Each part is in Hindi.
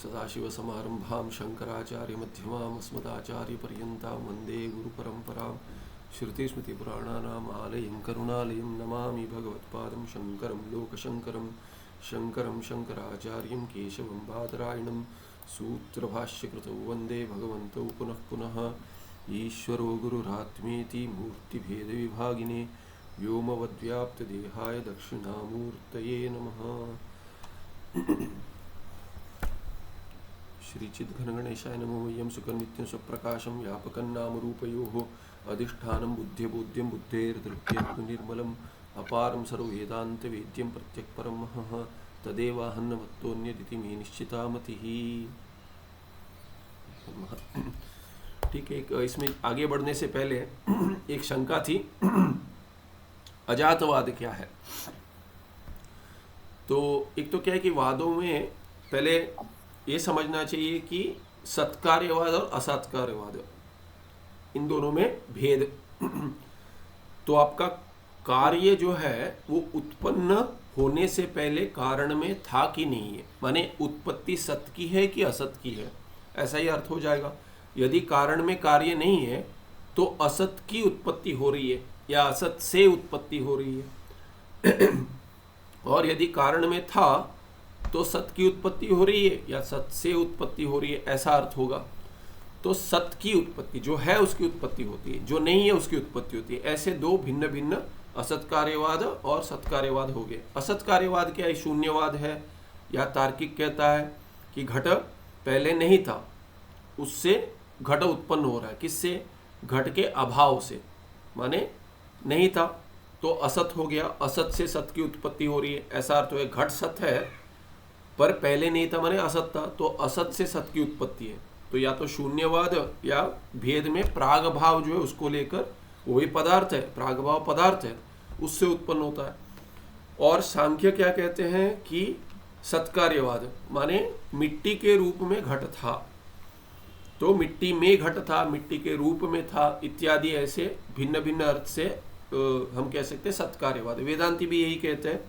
सदाशिवसमारम्भां शङ्कराचार्यमध्यमाम् अस्मदाचार्यपर्यन्तां वन्दे गुरुपरम्परां श्रुतिस्मृतिपुराणानाम् आलयं करुणालयं नमामि भगवत्पादं शङ्करं लोकशङ्करं शङ्करं शङ्कराचार्यं केशवं बादरायणं सूत्रभाष्यकृतौ वन्दे भगवन्तौ पुनः पुनः ईश्वरो गुरुरात्मेति मूर्तिभेदविभागिने व्योमवद्व्याप्तदेहाय दक्षिणामूर्तये नमः। श्रीचिद्घनगणेशाय नमो वयं सुखनित्यं स्वप्रकाशं व्यापकं नामरूपयोः अधिष्ठानं बुद्धिबोध्यं बुद्धेर्दृढ्यं निर्मलम् अपारं सर्ववेदान्तवेद्यं प्रत्यक्परं महः तदेवाहन्नमत्तोऽन्यदिति मे निश्चिता मतिः। ठीक है, इसमें आगे बढ़ने से पहले एक शंका थी, अजातवाद क्या है। तो एक तो क्या है कि वादों में पहले ये समझना चाहिए कि सत्कार्यवाद और असत्कार्यवाद इन दोनों में भेद। तो आपका कार्य जो है वो उत्पन्न होने से पहले कारण में था कि नहीं है, माने उत्पत्ति सत्य की है कि असत की है, ऐसा ही अर्थ हो जाएगा। यदि कारण में कार्य नहीं है तो असत की उत्पत्ति हो रही है या असत से उत्पत्ति हो रही है और यदि कारण में था तो सत्य की उत्पत्ति हो रही है या सत्य से उत्पत्ति हो रही है, ऐसा अर्थ होगा। तो सत्य की उत्पत्ति जो है उसकी उत्पत्ति होती है, जो नहीं है उसकी उत्पत्ति होती है। ऐसे दो भिन्न भिन्न असत्कार्यवाद और सत्कार्यवाद हो गए। असत्कार्यवाद क्या है? शून्यवाद है, या तार्किक कहता है कि घट पहले नहीं था, उससे घट उत्पन्न हो रहा है। किससे? घट के अभाव से, माने नहीं था तो असत हो गया, असत से सत्य की उत्पत्ति हो रही है, ऐसा अर्थ है। घट सत्य है पर पहले नहीं था, माने असत था, तो असत से सत्य की उत्पत्ति है। तो या तो शून्यवाद या भेद में प्राग भाव जो है उसको लेकर, वही पदार्थ है, प्राग भाव पदार्थ है, उससे उत्पन्न होता है। और सांख्य क्या कहते हैं कि सत्कार्यवाद माने मिट्टी के रूप में घट था, तो मिट्टी में घट था, मिट्टी के रूप में था इत्यादि, ऐसे भिन्न भिन्न अर्थ से हम कह सकते हैं सत्कार्यवाद। वेदांती भी यही कहते हैं।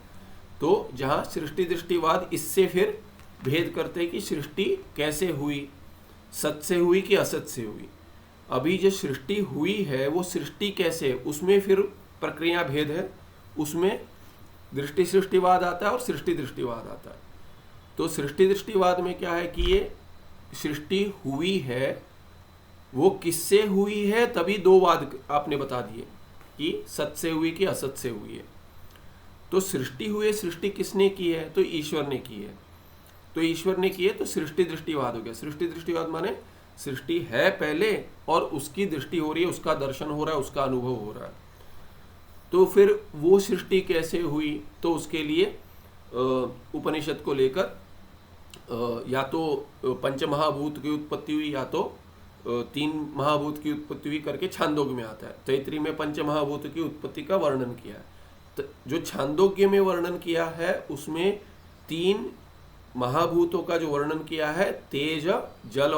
तो जहाँ सृष्टि दृष्टिवाद इससे फिर भेद करते हैं कि सृष्टि कैसे हुई, सत से हुई कि असत से हुई। अभी जो सृष्टि हुई है वो सृष्टि कैसे है, उसमें फिर प्रक्रिया भेद है, उसमें दृष्टि सृष्टिवाद आता है और सृष्टि दृष्टिवाद आता है। तो सृष्टि दृष्टिवाद में क्या है कि ये सृष्टि हुई है, वो किससे हुई है, तभी दो वाद आपने बता दिए कि सत से हुई कि असत से हुई है। तो सृष्टि हुई, सृष्टि किसने की है? तो ईश्वर ने की है। तो ईश्वर ने की है तो सृष्टि दृष्टिवाद हो गया। सृष्टि दृष्टिवाद माने सृष्टि है पहले और उसकी दृष्टि हो रही है, उसका दर्शन हो रहा है, उसका अनुभव हो रहा है। तो फिर वो सृष्टि कैसे हुई, तो उसके लिए उपनिषद को लेकर या तो पंचमहाभूत की उत्पत्ति हुई या तो तीन महाभूत की उत्पत्ति हुई करके छांदोग्य में आता है। तैत्तिरीय में पंचमहाभूत की उत्पत्ति का वर्णन किया है। तो जो छांदोग्य में वर्णन किया है उसमें तीन महाभूतों का जो वर्णन किया है, तेज, जल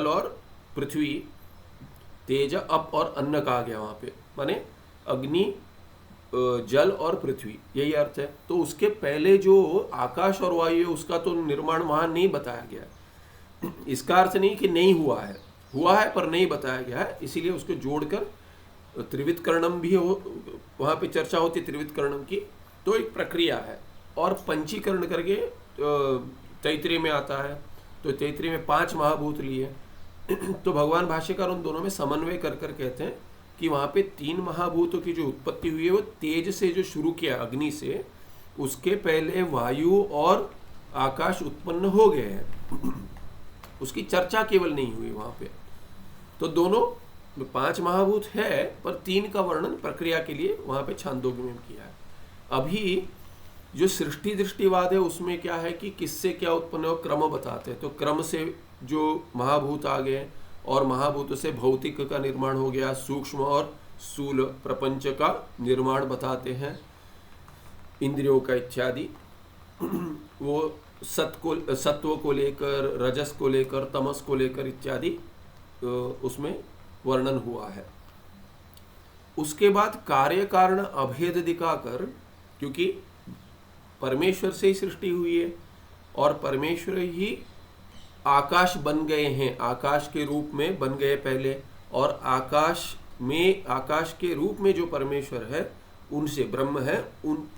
और पृथ्वी, तेज, अप और अन्न कहा गया वहाँ पे, माने अग्नि, जल और पृथ्वी, यही अर्थ है। तो उसके पहले जो आकाश और वायु है उसका तो निर्माण वहाँ नहीं बताया गया है। इसका अर्थ नहीं कि नहीं हुआ है, हुआ है पर नहीं बताया गया है, इसीलिए उसको जोड़कर त्रिविध कर्णम भी हो, वहाँ पे चर्चा होती त्रिविध कर्णम की। तो एक प्रक्रिया है। और पंचीकरण करके तैत्तिरीय में आता है। तो तैत्तिरीय में 5 महाभूत लिए तो भगवान भाष्यकार उन दोनों में समन्वय कर कर कहते हैं कि वहाँ पे 3 महाभूतों की जो उत्पत्ति हुई है वो तेज से जो शुरू किया, अग्नि से, उसके पहले वायु और आकाश उत्पन्न हो गए हैं, उसकी चर्चा केवल नहीं हुई वहाँ पे। तो दोनों 5 महाभूत है पर 3 का वर्णन प्रक्रिया के लिए वहाँ पे छांदोग्य में किया है। अभी जो सृष्टि दृष्टिवाद है उसमें क्या है कि किससे क्या उत्पन्न हो, क्रम बताते हैं। तो क्रम से जो महाभूत आ गए और महाभूत से भौतिक का निर्माण हो गया, सूक्ष्म और स्थूल प्रपंच का निर्माण बताते हैं, इंद्रियों का इत्यादि। वो सत्व को लेकर, रजस को लेकर, तमस को लेकर इत्यादि उसमें वर्णन हुआ है। उसके बाद कार्य कारण अभेद दिखाकर, क्योंकि परमेश्वर से ही सृष्टि हुई है और परमेश्वर ही आकाश बन गए हैं, आकाश के रूप में बन गए पहले, और आकाश के रूप में जो परमेश्वर है उनसे ब्रह्म है,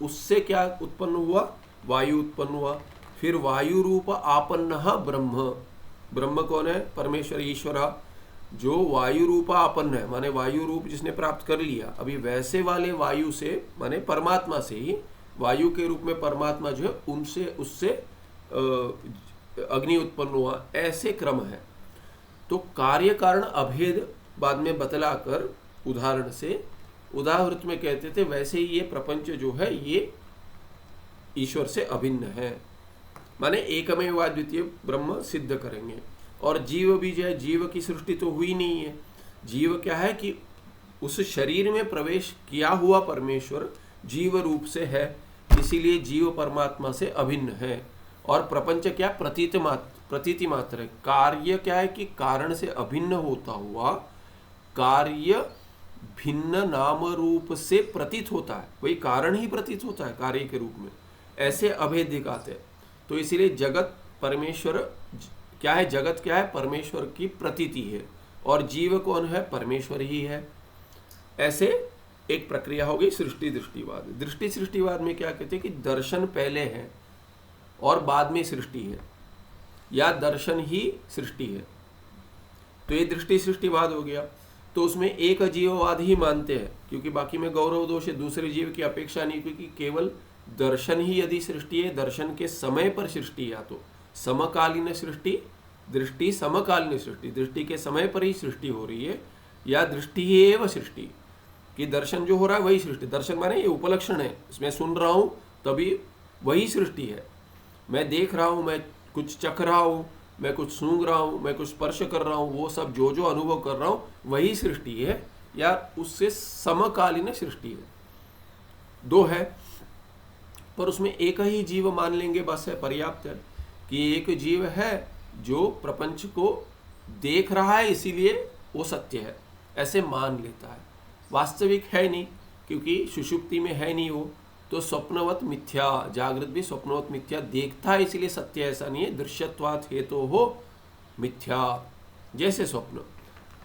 उससे क्या उत्पन्न हुआ, वायु उत्पन्न हुआ। फिर वायु रूप आपन्न ब्रह्म, ब्रह्म कौन है, परमेश्वर ईश्वर, जो वायु रूप आपन्न है, माने वायु रूप जिसने प्राप्त कर लिया। अभी वैसे वाले वायु से, माने परमात्मा से ही, वायु के रूप में परमात्मा जो है उनसे, उससे अग्नि उत्पन्न हुआ, ऐसे क्रम है। तो कार्य कारण अभेद बाद में बतलाकर उदाहरण से, उदाहृत में कहते थे वैसे ही ये प्रपंच जो है ये ईश्वर से अभिन्न है, माने एकमेव अद्वितीय ब्रह्म सिद्ध करेंगे। और जीव भी जो है, जीव की सृष्टि तो हुई नहीं है। जीव क्या है कि उस शरीर में प्रवेश किया हुआ परमेश्वर जीव रूप से है, इसीलिए जीव परमात्मा से अभिन्न है। और प्रपंच क्या, प्रतीति मात्र है। कार्य क्या है कि कारण से अभिन्न होता हुआ कार्य भिन्न नाम रूप से प्रतीत होता है, वही कारण ही प्रतीत होता है कार्य के रूप में, ऐसे अभेद दिखाते हैं। तो इसीलिए जगत परमेश्वर क्या है, जगत क्या है, परमेश्वर की प्रतीति है, और जीव कौन है, परमेश्वर ही है। ऐसे एक प्रक्रिया हो गई सृष्टि दृष्टिवाद। दृष्टि सृष्टिवाद में क्या कहते हैं कि दर्शन पहले है और बाद में सृष्टि है, या दर्शन ही सृष्टि है। तो ये दृष्टि सृष्टिवाद हो गया। तो उसमें एक अजीववाद ही मानते हैं, क्योंकि बाकी में गौरव दोष है, दूसरे जीव की अपेक्षा नहीं, क्योंकि केवल दर्शन ही यदि सृष्टि है, दर्शन के समय पर सृष्टि, या तो समकालीन सृष्टि, दृष्टि समकालीन सृष्टि, दृष्टि के समय पर ही सृष्टि हो रही है, या दृष्टि ही एवं सृष्टि, कि दर्शन जो हो रहा है वही सृष्टि। दर्शन माने ये उपलक्षण है, इसमें सुन रहा हूँ तभी वही सृष्टि है। मैं देख रहा हूँ, मैं कुछ चख रहा हूँ, मैं कुछ सूंघ रहा हूँ, मैं कुछ स्पर्श कर रहा हूँ, वो सब जो जो अनुभव कर रहा हूँ वही सृष्टि है, या उससे समकालीन सृष्टि है। दो है, पर उसमें एक ही जीव मान लेंगे, बस है, पर्याप्त है कि एक जीव है जो प्रपंच को देख रहा है, इसीलिए वो सत्य है, ऐसे मान लेता है। वास्तविक है नहीं, क्योंकि सुषुप्ति में है नहीं वो, तो स्वप्नवत मिथ्या, जागृत भी स्वप्नवत मिथ्या देखता है, इसीलिए सत्य, ऐसा नहीं है। दृश्यत्वात् हेतु हो मिथ्या, जैसे स्वप्न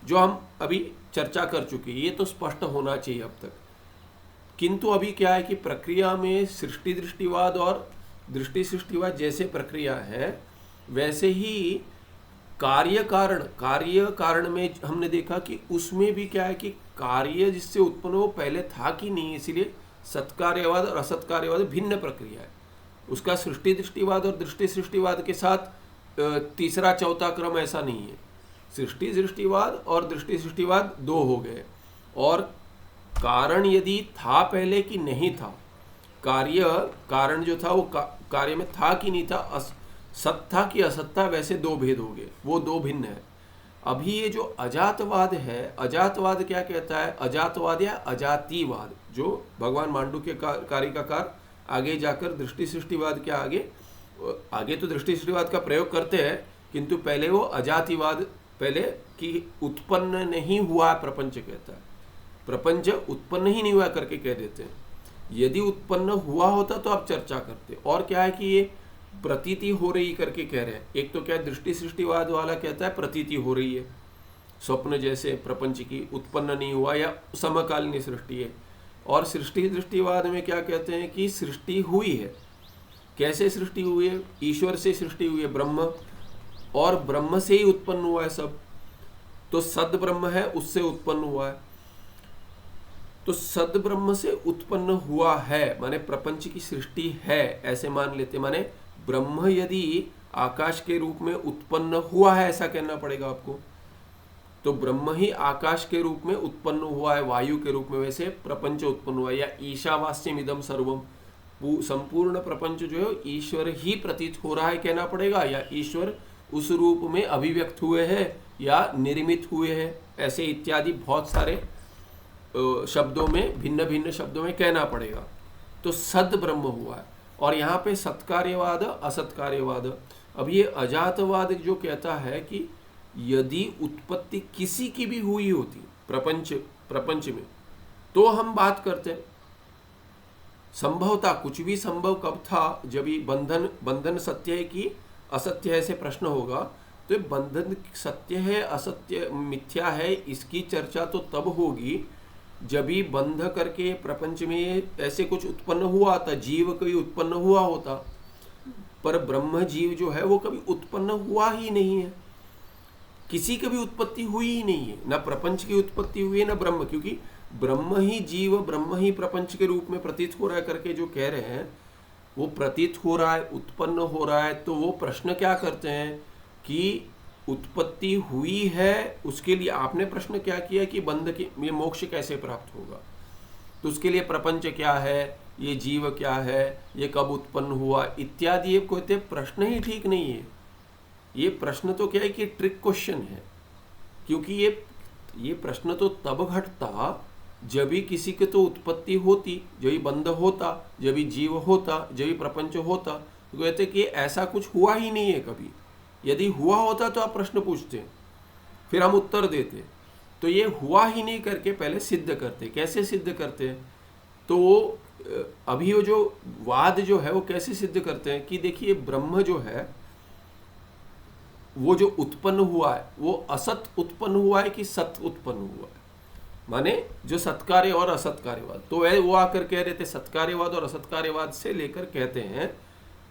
जो हम अभी चर्चा कर चुके, ये तो स्पष्ट होना चाहिए अब तक। किंतु अभी क्या है कि प्रक्रिया में सृष्टि दृष्टिवाद और दृष्टि सृष्टिवाद जैसे प्रक्रिया है, वैसे ही कार्य कारण में हमने देखा कि उसमें भी क्या है कि कार्य जिससे उत्पन्न हो पहले था कि नहीं, इसीलिए सत्कार्यवाद और असत्कार्यवाद भिन्न प्रक्रिया है। उसका सृष्टि दृष्टिवाद और दृष्टि सृष्टिवाद के साथ तीसरा चौथा क्रम ऐसा नहीं है। सृष्टि दृष्टिवाद और दृष्टि सृष्टिवाद दो हो गए, और कारण यदि था पहले कि नहीं था, कारण जो था वो कार्य में था कि नहीं था, सत था कि असत था, वैसे दो भेद हो गए, वो दो भिन्न है। अभी ये जो अजातवाद है, अजातवाद क्या कहता है, अजातवाद या अजातिवाद, जो भगवान मांडुक्य कारिकाकार आगे जाकर दृष्टि सृष्टिवाद के आगे तो दृष्टि सृष्टिवाद का प्रयोग करते हैं, किंतु पहले वो अजातिवाद, पहले कि उत्पन्न नहीं हुआ प्रपंच कहता है, प्रपंच उत्पन्न ही नहीं हुआ करके कह देते हैं। यदि उत्पन्न हुआ होता तो आप चर्चा करते। और क्या है कि ये प्रतीति हो रही करके कह रहे हैं। एक तो क्या दृष्टि सृष्टिवाद वाला कहता है प्रतीति हो रही है, स्वप्न जैसे प्रपंच की उत्पन्न नहीं हुआ या समकालीन सृष्टि है। और सृष्टि दृष्टिवाद में क्या कहते हैं कि सृष्टि हुई है। कैसे सृष्टि हुई है, ईश्वर से सृष्टि हुई है, ब्रह्म, और ब्रह्म से ही उत्पन्न हुआ है सब। तो सद ब्रह्म है, उससे उत्पन्न हुआ है। तो सद ब्रह्म से उत्पन्न हुआ है माने प्रपंच की सृष्टि है, ऐसे मान लेते। माने ब्रह्म यदि आकाश के रूप में उत्पन्न हुआ है, ऐसा कहना पड़ेगा आपको। तो ब्रह्म ही आकाश के रूप में उत्पन्न हुआ है, वायु के रूप में, वैसे प्रपंच उत्पन्न हुआ है। या ईशावास्यम इदम सर्वम, संपूर्ण प्रपंच जो है ईश्वर ही प्रतीत हो रहा है कहना पड़ेगा, या ईश्वर उस रूप में अभिव्यक्त हुए हैं या निर्मित हुए हैं, ऐसे इत्यादि बहुत सारे शब्दों में, भिन्न भिन्न शब्दों में कहना पड़ेगा। तो सद ब्रह्म हुआ है। और यहाँ पे सत्कार्यवाद असत्कार्यवाद। अब ये अजातवाद जो कहता है कि यदि उत्पत्ति किसी की भी हुई होती प्रपंच में, तो हम बात करते हैं। संभवता कुछ भी संभव कब था, जब ये बंधन बंधन सत्य है कि असत्य है, ऐसे प्रश्न होगा तो ये बंधन सत्य है असत्य मिथ्या है, इसकी चर्चा तो तब होगी जब ही बंध करके प्रपंच में ऐसे कुछ उत्पन्न हुआ था, जीव कोई उत्पन्न हुआ होता। पर ब्रह्म जीव जो है वो कभी उत्पन्न हुआ ही नहीं है, किसी की भी उत्पत्ति हुई ही नहीं है, ना प्रपंच की उत्पत्ति हुई है ना ब्रह्म, क्योंकि ब्रह्म ही जीव ब्रह्म ही प्रपंच के रूप में प्रतीत हो रहा है करके जो कह रहे हैं वो प्रतीत हो रहा है, उत्पन्न हो रहा है। तो वो प्रश्न क्या करते हैं कि उत्पत्ति हुई है, उसके लिए आपने प्रश्न क्या किया कि बंध के ये मोक्ष कैसे प्राप्त होगा, तो उसके लिए प्रपंच क्या है, ये जीव क्या है, ये कब उत्पन्न हुआ इत्यादि। ये कहते प्रश्न ही ठीक नहीं है। ये प्रश्न तो क्या है कि ट्रिक क्वेश्चन है, क्योंकि ये प्रश्न तो तब घटता जब भी किसी की तो उत्पत्ति होती, जब भी बंध होता, जब भी जीव होता, जब भी प्रपंच होता। तो कहते कि ऐसा कुछ हुआ ही नहीं है कभी। यदि हुआ होता तो आप प्रश्न पूछते, फिर हम उत्तर देते। तो ये हुआ ही नहीं करके पहले सिद्ध करते। कैसे सिद्ध करते हैं? तो अभी वो जो वाद जो है वो कैसे सिद्ध करते हैं कि देखिए ब्रह्म जो है वो जो उत्पन्न हुआ है वो असत उत्पन्न हुआ है कि सत उत्पन्न हुआ है, माने जो सत्कार्य और असत्कार्यवाद। तो वो आकर कह रहे थे सत्कार्यवाद और असत्कार्यवाद से लेकर कहते हैं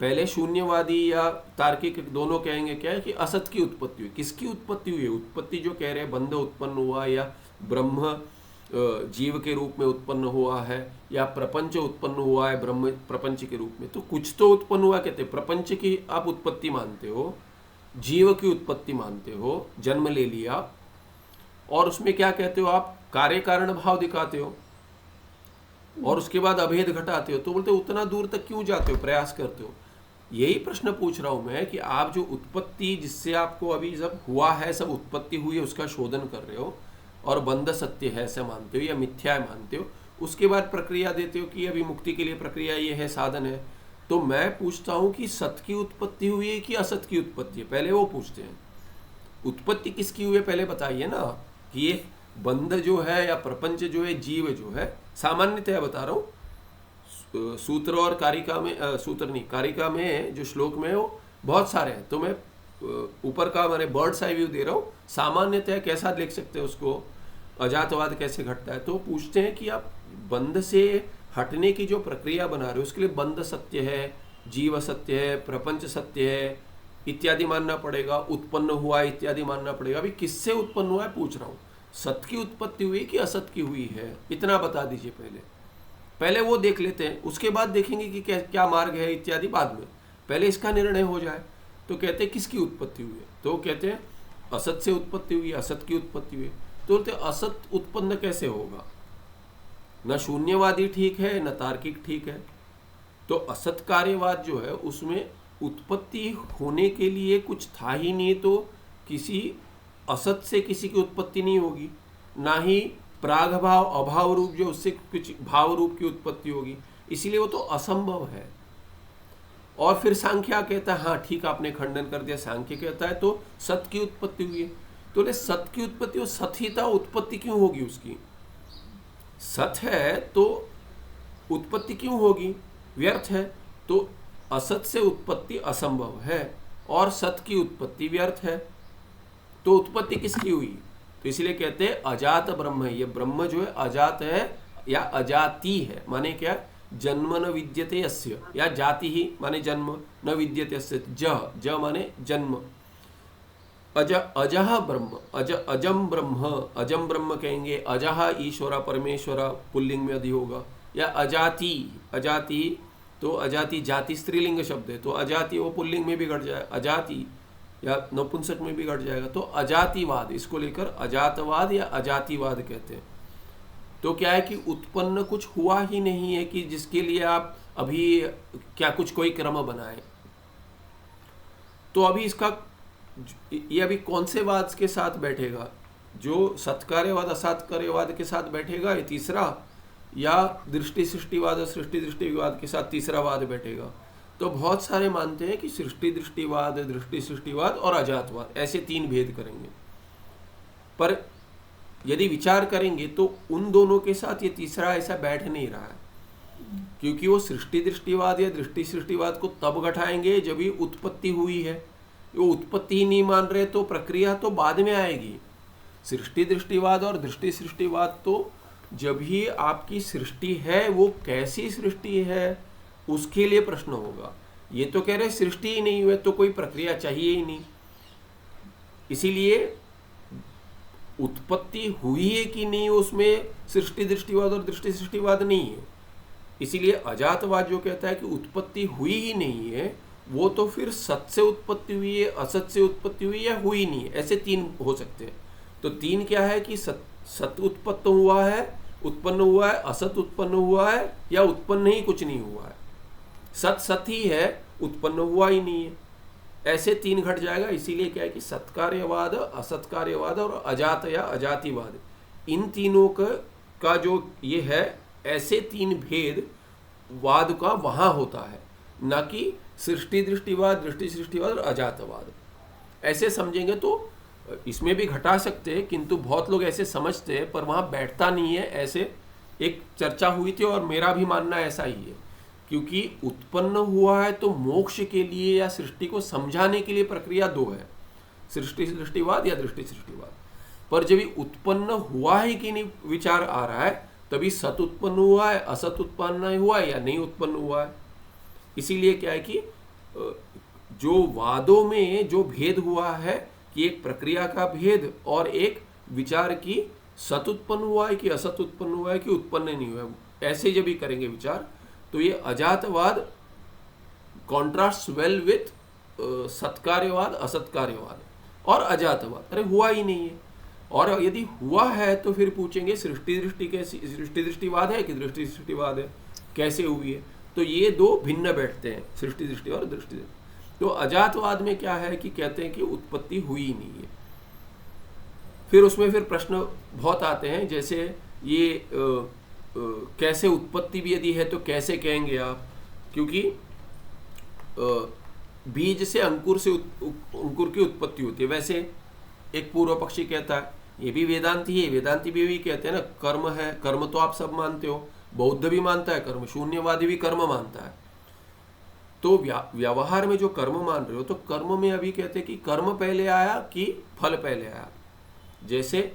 पहले शून्यवादी या तार्किक दोनों कहेंगे क्या है कि असत की उत्पत्ति हुई। किसकी उत्पत्ति हुई है? उत्पत्ति जो कह रहे हैं बंध उत्पन्न हुआ या ब्रह्म जीव के रूप में उत्पन्न हुआ है या प्रपंच उत्पन्न हुआ है ब्रह्म प्रपंच के रूप में। तो कुछ तो उत्पन्न हुआ कहते हैं। प्रपंच की आप उत्पत्ति मानते हो, जीव की उत्पत्ति मानते हो, जन्म ले लिया, और उसमें क्या कहते हो आप? कार्य कारण भाव दिखाते हो और उसके बाद अभेद घटाते हो। तो बोलते उतना दूर तक क्यों जाते हो, प्रयास करते हो? यही प्रश्न पूछ रहा हूं मैं कि आप जो उत्पत्ति जिससे आपको अभी सब हुआ है, सब उत्पत्ति हुई है, उसका शोधन कर रहे हो और बंध सत्य है ऐसा मानते हो या मिथ्या मानते हो, उसके बाद प्रक्रिया देते हो कि अभी मुक्ति के लिए प्रक्रिया ये है, साधन है। तो मैं पूछता हूं कि सत की उत्पत्ति हुई है कि असत की उत्पत्ति है, पहले वो पूछते हैं। उत्पत्ति किसकी हुई है पहले बताइए ना, कि ये बंध जो है या प्रपंच जो है, जीव जो है, सामान्यतः बता रहा हूँ। सूत्र और कारिका में सूत्र नहीं, कारिका में जो श्लोक में है वो बहुत सारे हैं, तो मैं ऊपर का मैंने बर्ड्स आई व्यू दे रहा हूँ। सामान्यतः कैसा लिख सकते हैं उसको, अजातवाद कैसे घटता है। तो पूछते हैं कि आप बंध से हटने की जो प्रक्रिया बना रहे हो उसके लिए बंध सत्य है, जीव सत्य है, प्रपंच सत्य है इत्यादि मानना पड़ेगा, उत्पन्न हुआ इत्यादि मानना पड़ेगा। अभी किससे उत्पन्न हुआ है पूछ रहा हूँ, सत की उत्पत्ति हुई कि असत की हुई है, इतना बता दीजिए। पहले वो देख लेते हैं, उसके बाद देखेंगे कि क्या मार्ग है इत्यादि बाद में, पहले इसका निर्णय हो जाए। तो कहते हैं किसकी उत्पत्ति हुई है, तो कहते हैं असत से उत्पत्ति हुई, असत की उत्पत्ति हुई। तो बोलते असत उत्पन्न कैसे होगा? न शून्यवादी ठीक है न तार्किक ठीक है। तो असत कार्यवाद जो है उसमें उत्पत्ति होने के लिए कुछ था ही नहीं, तो किसी असत से किसी की उत्पत्ति नहीं होगी, ना ही प्राग भाव अभाव रूप जो उससे कुछ भाव रूप की उत्पत्ति होगी, इसीलिए वो तो असंभव है। और फिर सांख्या कहता है, हाँ ठीक आपने खंडन कर दिया, सांख्य कहता है तो सत की उत्पत्ति हुई है। तो सत की उत्पत्ति और सत ही था, उत्पत्ति क्यों होगी उसकी? सत है तो उत्पत्ति क्यों होगी? व्यर्थ है। तो असत से उत्पत्ति असंभव है और सत की उत्पत्ति व्यर्थ है, तो उत्पत्ति किसकी हुई? तो इसलिए कहते हैं अजात ब्रह्म है। ये ब्रह्म जो है अजात है या अजाति है, माने क्या? जन्म न विद्यते यस्य, या जाति ही माने जन्म, न विद्यते यस्य, ज माने जन्म। अजह ब्रह्म, अजम ब्रह्म, अजम ब्रह्म कहेंगे। अजह ईश्वरा परमेश्वरा पुल्लिंग में अधि होगा, या अजाति, अजाति तो अजाति जाति स्त्रीलिंग शब्द है, तो अजाति वो पुल्लिंग में भी घट जाए, अजाति या नपुंसक में भी घट जाएगा। तो अजातिवाद, इसको लेकर अजातवाद या अजातिवाद कहते हैं। तो क्या है कि उत्पन्न कुछ हुआ ही नहीं है कि जिसके लिए आप अभी क्या कुछ कोई क्रम बनाए। तो अभी इसका ये अभी कौन से वाद के साथ बैठेगा? जो सत्कार्यवाद असत्कार्यवाद के साथ बैठेगा ये तीसरा, या दृष्टि सृष्टिवाद और सृष्टि दृष्टिवाद के साथ तीसरा वाद बैठेगा? तो बहुत सारे मानते हैं कि सृष्टि दृष्टिवाद, दृष्टि सृष्टिवाद और अजातवाद, ऐसे तीन भेद करेंगे। पर यदि विचार करेंगे तो उन दोनों के साथ ये तीसरा ऐसा बैठ नहीं रहा है, क्योंकि वो सृष्टि दृष्टिवाद या दृष्टि सृष्टिवाद को तब घटाएंगे जब ही उत्पत्ति हुई है। वो उत्पत्ति ही नहीं मान रहे तो प्रक्रिया तो बाद में आएगी। सृष्टि दृष्टिवाद और दृष्टि सृष्टिवाद तो जब ही आपकी सृष्टि है, वो कैसी सृष्टि है उसके लिए प्रश्न होगा। ये तो कह रहे सृष्टि ही नहीं हुई तो कोई प्रक्रिया चाहिए ही नहीं। इसीलिए उत्पत्ति हुई है कि नहीं उसमें सृष्टि दृष्टिवाद और दृष्टि सृष्टिवाद नहीं है। इसीलिए अजातवाद जो कहता है कि उत्पत्ति हुई ही नहीं है, वो तो फिर सत से उत्पत्ति हुई है, असत से उत्पत्ति हुई है, हुई नहीं है। ऐसे तीन हो सकते हैं। तो तीन क्या है कि सत उत्पन्न हुआ है, असत उत्पन्न हुआ है, या उत्पन्न ही कुछ नहीं हुआ है। सत सत ही है, उत्पन्न हुआ ही नहीं है। ऐसे तीन घट जाएगा। इसीलिए क्या है कि सत्कार्यवाद, असत्कार्यवाद और अजात या अजातिवाद, इन तीनों का जो ये है, ऐसे तीन भेद वाद का वहां होता है, ना कि सृष्टि दृष्टिवाद, दृष्टि सृष्टिवाद और अजातवाद। ऐसे समझेंगे तो इसमें भी घटा सकते हैं, किंतु बहुत लोग ऐसे समझते हैं पर वहां बैठता नहीं है। ऐसे एक चर्चा हुई थी और मेरा भी मानना ऐसा ही है, क्योंकि उत्पन्न हुआ है तो मोक्ष के लिए या सृष्टि को समझाने के लिए प्रक्रिया दो है, सृष्टि दृष्टिवाद या दृष्टि सृष्टिवाद। पर जब ये उत्पन्न हुआ है कि नहीं विचार आ रहा है, तभी सत उत्पन्न हुआ है, असत उत्पन्न हुआ है या नहीं उत्पन्न हुआ है। इसीलिए क्या है कि जो वादों में जो भेद हुआ है कि एक प्रक्रिया का भेद और एक विचार की सत उत्पन्न हुआ है कि असत उत्पन्न हुआ है कि उत्पन्न नहीं हुआ है, ऐसे जब भी करेंगे विचार तो ये अजातवाद कॉन्ट्रास्ट वेल विथ सत्कार्यवाद, असत्कार्यवाद और अजातवाद। अरे हुआ ही नहीं है, और यदि हुआ है तो फिर पूछेंगे सृष्टि दृष्टिवाद है कि दृष्टि सृष्टिवाद है, कैसे हुई है। तो ये दो भिन्न बैठते हैं, सृष्टि दृष्टिवाद और दृष्टि। तो अजातवाद में क्या है कि कहते हैं कि उत्पत्ति हुई ही नहीं है। फिर उसमें फिर प्रश्न बहुत आते हैं, जैसे ये कैसे उत्पत्ति भी यदि है तो कैसे कहेंगे आप, क्योंकि बीज से अंकुर की उत्पत्ति होती है। वैसे एक पूर्व पक्षी कहता है, ये भी वेदांती है, वेदांती भी कहते हैं ना, कर्म है, कर्म तो आप सब मानते हो, बौद्ध भी मानता है कर्म, शून्यवादी भी कर्म मानता है। तो व्यवहार में जो कर्म मान रहे हो, तो कर्म में अभी कहते हैं कि कर्म पहले आया कि फल पहले आया। जैसे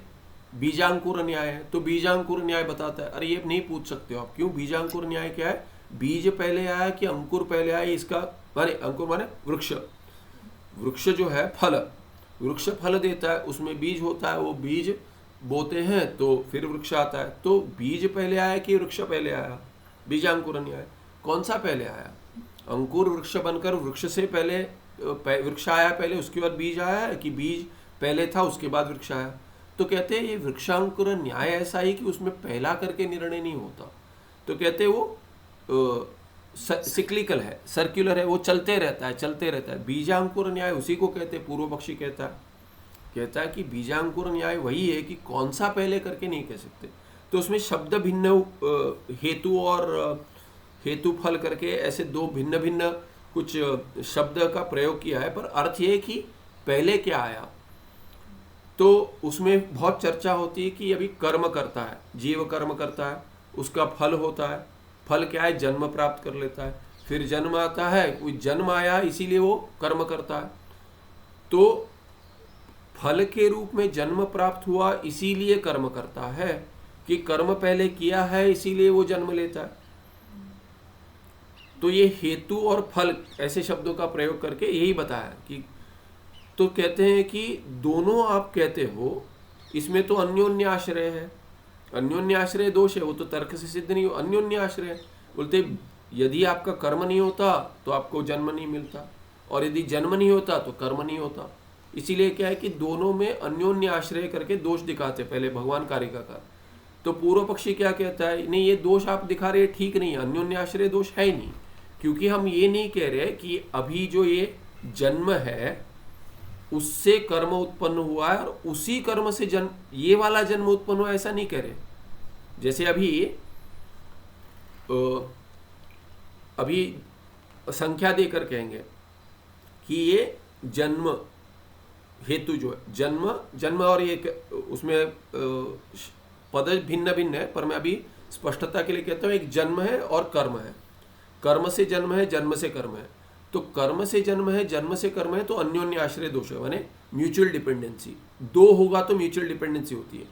बीजांकुर न्याय है, तो बीजांकुर न्याय बताता है। अरे ये नहीं पूछ सकते हो आप, क्यों? बीजांकुर न्याय क्या है? बीज पहले आया कि अंकुर पहले आया, इसका माने अंकुर माने वृक्ष, वृक्ष जो है फल, वृक्ष फल देता है, उसमें बीज होता है, वो बीज बोते हैं तो फिर वृक्ष आता है। तो बीज पहले आया कि वृक्ष पहले आया? बीजांकुर न्याय। कौन सा पहले आया? अंकुर वृक्ष बनकर वृक्ष से पहले वृक्ष आया पहले, उसके बाद बीज आया, कि बीज पहले था उसके बाद वृक्ष आया? तो कहते हैं ये वृक्षांकुर न्याय ऐसा ही कि उसमें पहला करके निर्णय नहीं होता। तो कहते हैं वो सिक्लिकल है, सर्कुलर है, वो चलते रहता है। बीजांकुर न्याय उसी को कहते हैं, पूर्व पक्षी कहता है कि बीजांकुर न्याय वही है कि कौन सा पहले करके नहीं कह सकते। तो उसमें शब्द भिन्न, हेतु और हेतु फल करके ऐसे दो भिन्न भिन्न कुछ शब्द का प्रयोग किया है, पर अर्थ ये कि पहले क्या आया। तो उसमें बहुत चर्चा होती है कि अभी कर्म करता है, जीव कर्म करता है, उसका फल होता है। फल क्या है? जन्म प्राप्त कर लेता है, फिर जन्म आता है, कोई जन्म आया इसीलिए वो कर्म करता है। तो फल के रूप में जन्म प्राप्त हुआ इसीलिए कर्म करता है, कि कर्म पहले किया है इसीलिए वो जन्म लेता है। तो ये हेतु और फल ऐसे शब्दों का प्रयोग करके यही बताया कि, तो कहते हैं कि दोनों आप कहते हो, इसमें तो अन्योन्य आश्रय है, अन्योन्य आश्रय दोष है, वो तो तर्क से सिद्ध नहीं हो। अन्योन्य आश्रय बोलते यदि आपका कर्म नहीं होता तो आपको जन्म नहीं मिलता, और यदि जन्म नहीं होता तो कर्म नहीं होता। इसीलिए क्या है कि दोनों में अन्योन्य आश्रय करके दोष दिखाते पहले भगवान कारिका का। तो पूर्व पक्षी क्या कहता है? नहीं, ये दोष आप दिखा रहे ठीक नहीं है, अन्योन्य आश्रय दोष है ही नहीं, क्योंकि हम ये नहीं कह रहे कि अभी जो ये जन्म है उससे कर्म उत्पन्न हुआ है और उसी कर्म से जन्म, ये वाला जन्म उत्पन्न हुआ, ऐसा नहीं कह रहे। जैसे अभी संख्या देकर कहेंगे कि ये जन्म हेतु जो है, जन्म और ये उसमें पद भिन्न भिन्न है, पर मैं अभी स्पष्टता के लिए कहता हूँ, एक जन्म है और कर्म है। कर्म से जन्म है, जन्म से कर्म है। तो कर्म से जन्म है, जन्म से कर्म है, तो अन्योन्य आश्रय दोष है, माने म्यूचुअल डिपेंडेंसी। दो होगा तो म्यूचुअल डिपेंडेंसी होती है।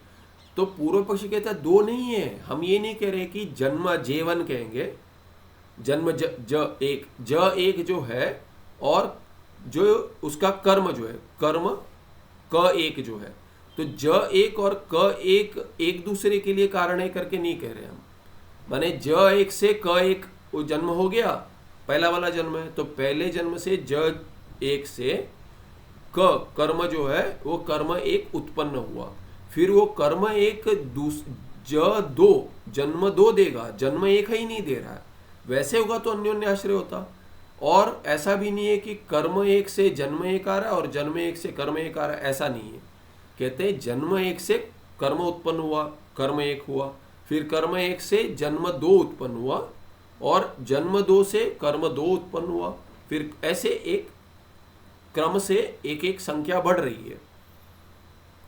तो पूर्व पक्षी कहता है दो नहीं है, हम ये नहीं कह रहे कि जन्म जेवन कहेंगे, जन्म ज एक जो है और जो उसका कर्म जो है, कर्म क एक जो है, तो ज एक और क एक एक दूसरे के लिए कारण है करके नहीं कह रहे हम। माने ज एक से क एक वो जन्म हो गया, पहला वाला जन्म है, तो पहले जन्म से ज एक से क कर्म जो है वो कर्म एक उत्पन्न हुआ, फिर वो कर्म एक ज दो जन्म दो देगा, जन्म एक ही नहीं दे रहा है। वैसे होगा तो अन्योन्य आश्रय होता। और ऐसा भी नहीं है कि कर्म एक से जन्म एक आ रहा है और जन्म एक से कर्म एक आ रहा है, ऐसा नहीं है। कहते हैं जन्म एक से कर्म उत्पन्न हुआ, कर्म एक हुआ, फिर कर्म एक से जन्म दो उत्पन्न हुआ और जन्म दो से कर्म दो उत्पन्न हुआ, फिर ऐसे एक क्रम से एक एक संख्या बढ़ रही है।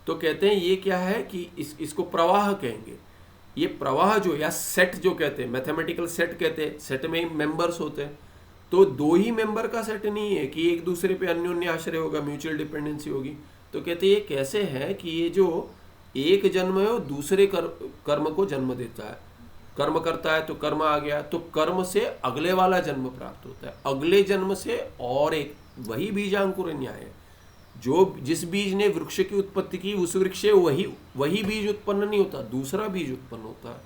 तो कहते हैं ये क्या है कि इसको प्रवाह कहेंगे। ये प्रवाह जो या सेट जो कहते हैं, मैथमेटिकल सेट कहते हैं, सेट में मेंबर्स होते हैं, तो दो ही मेंबर का सेट नहीं है कि एक दूसरे पे अन्योन्य आश्रय होगा, म्यूचुअल डिपेंडेंसी होगी। तो कहते हैं ये कैसे है कि ये जो एक जन्म है वो दूसरे कर्म को जन्म देता है, कर्म करता है तो कर्म आ गया, तो कर्म से अगले वाला जन्म प्राप्त होता है, अगले जन्म से और एक, वही बीजांकुर न्याय है। जो जिस बीज ने वृक्ष की उत्पत्ति की उस वृक्ष से वही बीज उत्पन्न नहीं होता, दूसरा बीज उत्पन्न होता है,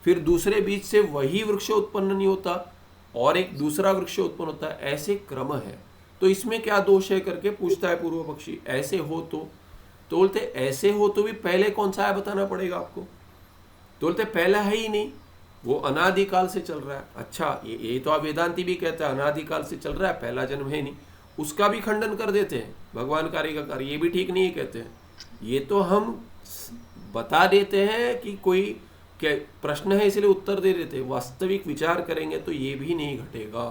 फिर दूसरे बीज से वही वृक्ष उत्पन्न नहीं होता और एक दूसरा वृक्ष उत्पन्न होता है, ऐसे क्रम है। तो इसमें क्या दोष है करके पूछता है पूर्व पक्षी। ऐसे हो तो बोलते ऐसे हो तो भी पहले कौन सा है बताना पड़ेगा आपको। तो बोलते पहला है ही नहीं, वो अनादिकाल से चल रहा है। अच्छा, ये तो आप वेदांती भी कहते हैं अनादिकाल से चल रहा है, पहला जन्म है नहीं, उसका भी खंडन कर देते हैं। भगवान कार्य का कार्य, ये भी ठीक नहीं कहते हैं। ये तो हम बता देते हैं कि कोई क्या प्रश्न है इसलिए उत्तर दे देते हैं, वास्तविक विचार करेंगे तो ये भी नहीं घटेगा।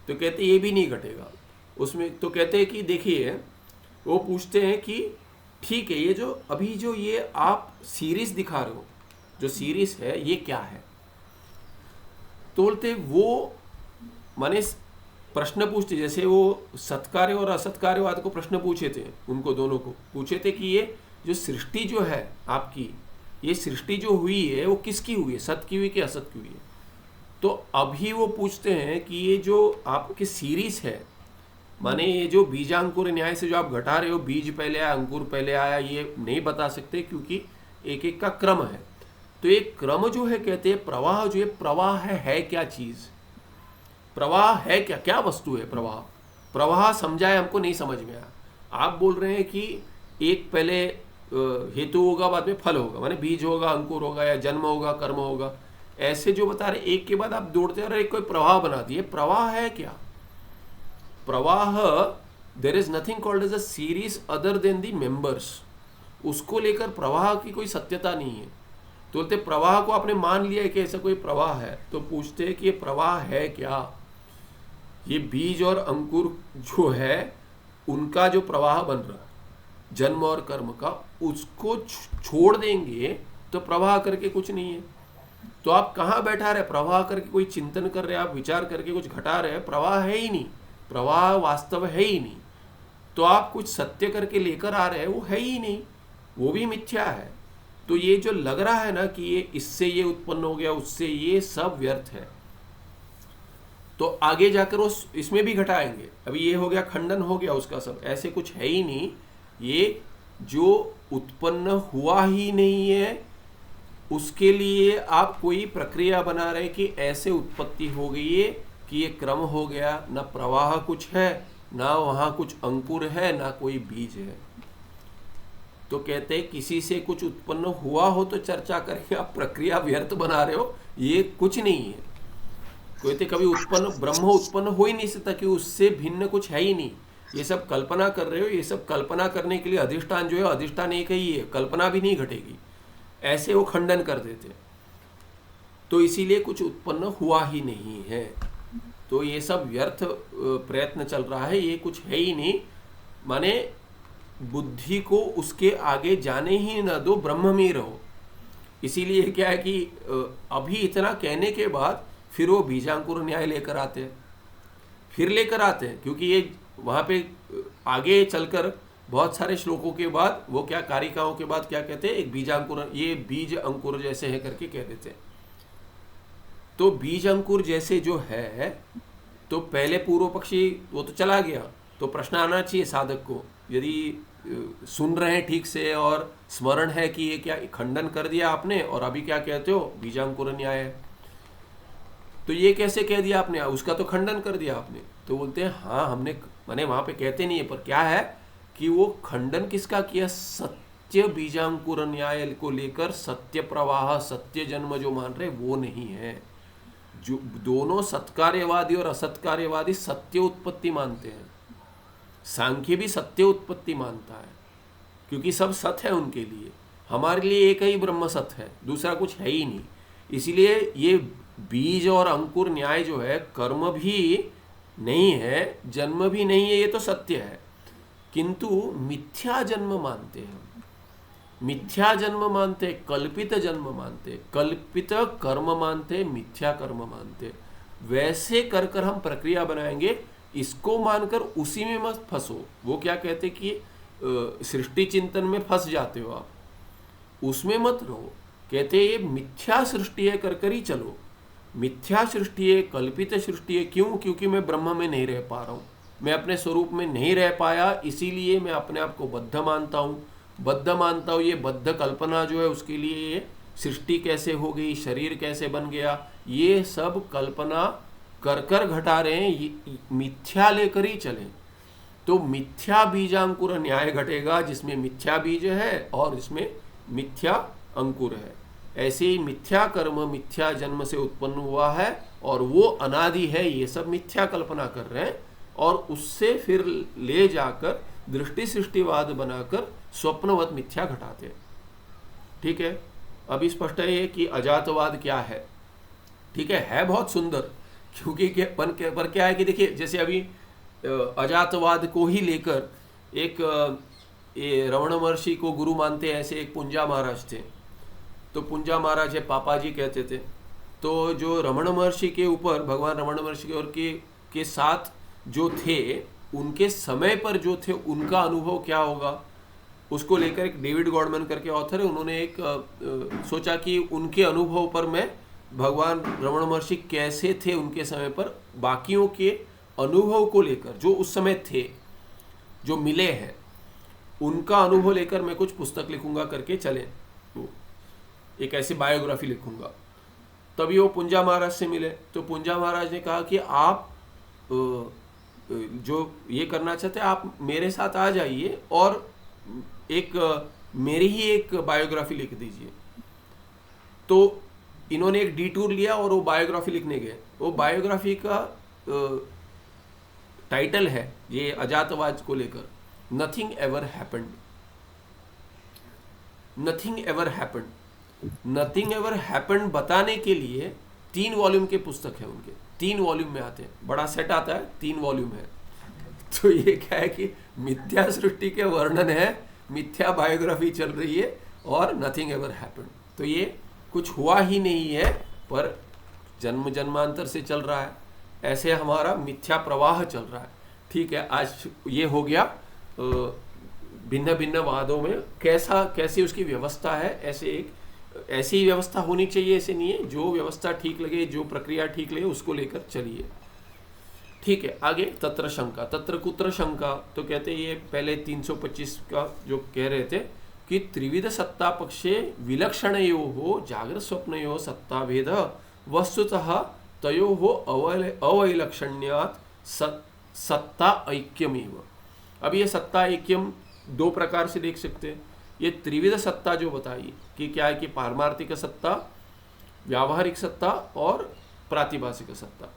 तो कहते ये भी नहीं घटेगा उसमें। तो कहते हैं कि देखिए, वो पूछते हैं कि ठीक है, ये जो अभी जो ये आप सीरीज दिखा रहे हो, जो सीरीज है ये क्या है। तो बोलते वो माने प्रश्न पूछते, जैसे वो सत्कार्य और असत्कार्यवाद को प्रश्न पूछे थे, उनको दोनों को पूछे थे कि ये जो सृष्टि जो है आपकी, ये सृष्टि जो हुई है वो किसकी हुई है, सत की हुई कि असत की हुई है। तो अभी वो पूछते हैं कि ये जो आपकी सीरीज है, माने ये जो बीजांकुर न्याय से जो आप घटा रहे हो, बीज पहले आया अंकुर पहले आया, ये नहीं बता सकते क्योंकि एक एक का क्रम है। तो एक क्रम जो है, कहते हैं प्रवाह जो है, प्रवाह है क्या चीज, प्रवाह है क्या, क्या वस्तु है प्रवाह। प्रवाह समझाए हमको नहीं समझ में आया। आप बोल रहे हैं कि एक पहले हेतु होगा बाद में फल होगा, माने बीज होगा अंकुर होगा या जन्म होगा कर्म होगा, ऐसे जो बता रहे एक के बाद आप दौड़ते रहे, कोई प्रवाह बना दिए। प्रवाह है क्या, प्रवाह there is nothing called as a series other than the members. उसको लेकर प्रवाह की कोई सत्यता नहीं है। तो बोलते प्रवाह को आपने मान लिया है कि ऐसा कोई प्रवाह है, तो पूछते हैं कि ये प्रवाह है क्या। ये बीज और अंकुर जो है उनका जो प्रवाह बन रहा है जन्म और कर्म का, उसको छोड़ देंगे तो प्रवाह करके कुछ नहीं है। तो आप कहाँ बैठा रहे, प्रवाह करके कोई चिंतन कर रहे हैं, आप विचार करके कुछ घटा रहे हैं, प्रवाह है ही नहीं, प्रवाह वास्तव है ही नहीं। तो आप कुछ सत्य करके लेकर आ रहे हैं, वो है ही नहीं, वो भी मिथ्या है। तो ये जो लग रहा है ना कि ये इससे ये उत्पन्न हो गया, उससे ये सब व्यर्थ है। तो आगे जाकर वो इसमें भी घटाएंगे। अभी ये हो गया, खंडन हो गया उसका सब, ऐसे कुछ है ही नहीं। ये जो उत्पन्न हुआ ही नहीं है उसके लिए आप कोई प्रक्रिया बना रहे कि ऐसे उत्पत्ति हो गई है कि ये क्रम हो गया, ना प्रवाह कुछ है, ना वहाँ कुछ अंकुर है, ना कोई बीज है। तो कहते हैं किसी से कुछ उत्पन्न हुआ हो तो चर्चा करेंगे, आप प्रक्रिया व्यर्थ बना रहे हो, ये कुछ नहीं है। कहते कभी उत्पन्न ब्रह्म उत्पन्न हो ही नहीं सकता कि उससे भिन्न कुछ है ही नहीं। ये सब कल्पना कर रहे हो, ये सब कल्पना करने के लिए अधिष्ठान जो है, अधिष्ठान एक ही है, कल्पना भी नहीं घटेगी, ऐसे वो खंडन कर देते। तो इसीलिए कुछ उत्पन्न हुआ ही नहीं है। तो ये सब व्यर्थ प्रयत्न चल रहा है, ये कुछ है ही नहीं। माने बुद्धि को उसके आगे जाने ही न दो, ब्रह्म में रहो। इसीलिए क्या है कि अभी इतना कहने के बाद फिर वो बीजांकुर न्याय लेकर आते हैं, फिर लेकर आते हैं, क्योंकि ये वहाँ पे आगे चलकर बहुत सारे श्लोकों के बाद वो क्या कारिकाओं के बाद क्या कहते हैं, एक बीजांकुर, ये बीज अंकुर जैसे है करके कह देते हैं। तो बीज अंकुर जैसे जो है, तो पहले पूर्व पक्षी वो तो चला गया, तो प्रश्न आना चाहिए साधक को, यदि सुन रहे हैं ठीक से और स्मरण है कि ये क्या खंडन कर दिया आपने और अभी क्या कहते हो बीजांकुर न्याय है, तो ये कैसे कह दिया आपने, उसका तो खंडन कर दिया आपने। तो बोलते हैं हाँ हमने, माने वहां पे कहते नहीं है, पर क्या है कि वो खंडन किसका किया, सत्य बीजांकुर न्याय को लेकर सत्य प्रवाह सत्य जन्म जो मान रहे वो नहीं है। जो दोनों सत्कार्यवादी और असत्कार्यवादी सत्य उत्पत्ति मानते हैं, सांख्य भी सत्य उत्पत्ति मानता है, क्योंकि सब सत है उनके लिए। हमारे लिए एक ही ब्रह्म सत है, दूसरा कुछ है ही नहीं। इसीलिए ये बीज और अंकुर न्याय जो है, कर्म भी नहीं है, जन्म भी नहीं है, ये तो सत्य है, किंतु मिथ्या जन्म मानते हैं, मिथ्या जन्म मानते, कल्पित जन्म मानते, कल्पित कर्म मानते, मिथ्या कर्म मानते। वैसे कर कर हम प्रक्रिया बनाएंगे, इसको मानकर उसी में मत फंसो। वो क्या कहते कि सृष्टि चिंतन में फंस जाते हो आप, उसमें मत रहो। कहते ये मिथ्या सृष्टि है कर कर ही चलो, मिथ्या सृष्टि है, कल्पित सृष्टि है। क्यों? क्योंकि मैं ब्रह्म में नहीं रह पा रहा हूँ, मैं अपने स्वरूप में नहीं रह पाया, इसीलिए मैं अपने आप को बद्ध मानता हूँ। बद्ध मानता हूँ, ये बद्ध कल्पना जो है उसके लिए ये सृष्टि कैसे हो गई, शरीर कैसे बन गया, ये सब कल्पना कर कर घटा रहे हैं, मिथ्या लेकर ही चले। तो मिथ्या बीजांकुर न्याय घटेगा, जिसमें मिथ्या बीज है और इसमें मिथ्या अंकुर है। ऐसे ही मिथ्या कर्म मिथ्या जन्म से उत्पन्न हुआ है और वो अनादि है, ये सब मिथ्या कल्पना कर रहे हैं और उससे फिर ले जाकर दृष्टि सृष्टिवाद बनाकर स्वप्नवत मिथ्या घटाते हैं। ठीक है, अभी स्पष्ट है कि अजातवाद क्या है। ठीक है बहुत सुंदर, क्योंकि पर क्या है कि देखिए, जैसे अभी अजातवाद को ही लेकर एक रमण महर्षि को गुरु मानते हैं, ऐसे एक पुंजा महाराज थे। तो पुंजा महाराज है पापा जी कहते थे। तो जो रमण महर्षि के ऊपर, भगवान रमण महर्षि और के साथ जो थे, उनके समय पर जो थे उनका अनुभव क्या होगा, उसको लेकर एक डेविड गॉडमैन करके ऑथर है, उन्होंने एक सोचा कि उनके अनुभव पर मैं भगवान रमण महर्षि कैसे थे उनके समय पर, बाकियों के अनुभव को लेकर जो उस समय थे, जो मिले हैं, उनका अनुभव लेकर मैं कुछ पुस्तक लिखूंगा करके चले, एक ऐसी बायोग्राफी लिखूंगा। तभी वो पुंजा महाराज से मिले। तो पुंजा महाराज ने कहा कि आप जो ये करना चाहते हैं, आप मेरे साथ आ जाइए और एक मेरी ही एक बायोग्राफी लिख दीजिए। तो इन्होंने एक डिटूर लिया और वो बायोग्राफी लिखने गए। वो बायोग्राफी का टाइटल है ये अजातवाद को लेकर, nothing ever happened. Nothing ever happened, nothing ever happened बताने के लिए 3 वॉल्यूम के पुस्तक है उनके, 3 वॉल्यूम में आते हैं, बड़ा सेट आता है, 3 वॉल्यूम है। तो ये क्या है कि मिथ्या सृष्टि के वर्णन है, मिथ्या बायोग्राफी चल रही है और नथिंग एवर हैपेंड। तो ये कुछ हुआ ही नहीं है, पर जन्म जन्मांतर से चल रहा है, ऐसे हमारा मिथ्या प्रवाह चल रहा है। ठीक है, आज ये हो गया भिन्न भिन्न वादों में कैसी उसकी व्यवस्था है। ऐसी ही व्यवस्था होनी चाहिए, ऐसे नहीं है, जो व्यवस्था ठीक लगे, जो प्रक्रिया ठीक लगे उसको लेकर चलिए। ठीक है, आगे तत्र शंका, तत्र कुत्र शंका। तो कहते हैं ये पहले 325 का जो कह रहे थे कि त्रिविध सत्ता पक्षे विलक्षणयोः जागृत स्वप्नयोः सत्ता भेद वस्तुतः तयोः अवैलक्षण्यात् सत्ता ऐक्यमेव। अब ये सत्ता ऐक्यम 2 प्रकार से देख सकते हैं। ये त्रिविध सत्ता जो बताई कि क्या है कि पारमार्थिक सत्ता, व्यावहारिक सत्ता और प्रातिभासिक सत्ता।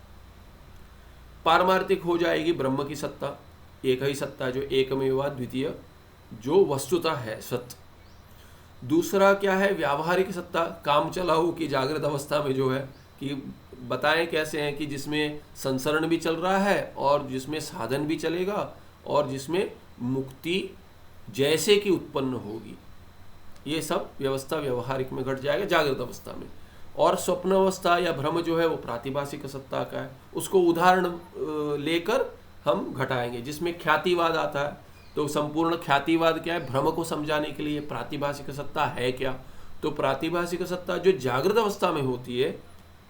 पारमार्थिक हो जाएगी ब्रह्म की सत्ता, एक ही सत्ता जो एकमेवा द्वितीय, जो वस्तुता है सत्य। दूसरा क्या है, व्यावहारिक सत्ता, काम चलाऊ की जागृत अवस्था में जो है कि बताएं कैसे हैं कि जिसमें संसरण भी चल रहा है और जिसमें साधन भी चलेगा और जिसमें मुक्ति जैसे कि उत्पन्न होगी। ये सब व्यवस्था व्यवहारिक में घट जाएगा जागृत अवस्था में। और स्वप्न अवस्था या भ्रम जो है वो प्रातिभाषिक सत्ता का है, उसको उदाहरण लेकर हम घटाएंगे, जिसमें ख्यातिवाद आता है। तो संपूर्ण ख्यातिवाद क्या है? भ्रम को समझाने के लिए प्रातिभाषिक सत्ता है क्या। तो प्रातिभाषिक सत्ता जो जागृत अवस्था में होती है,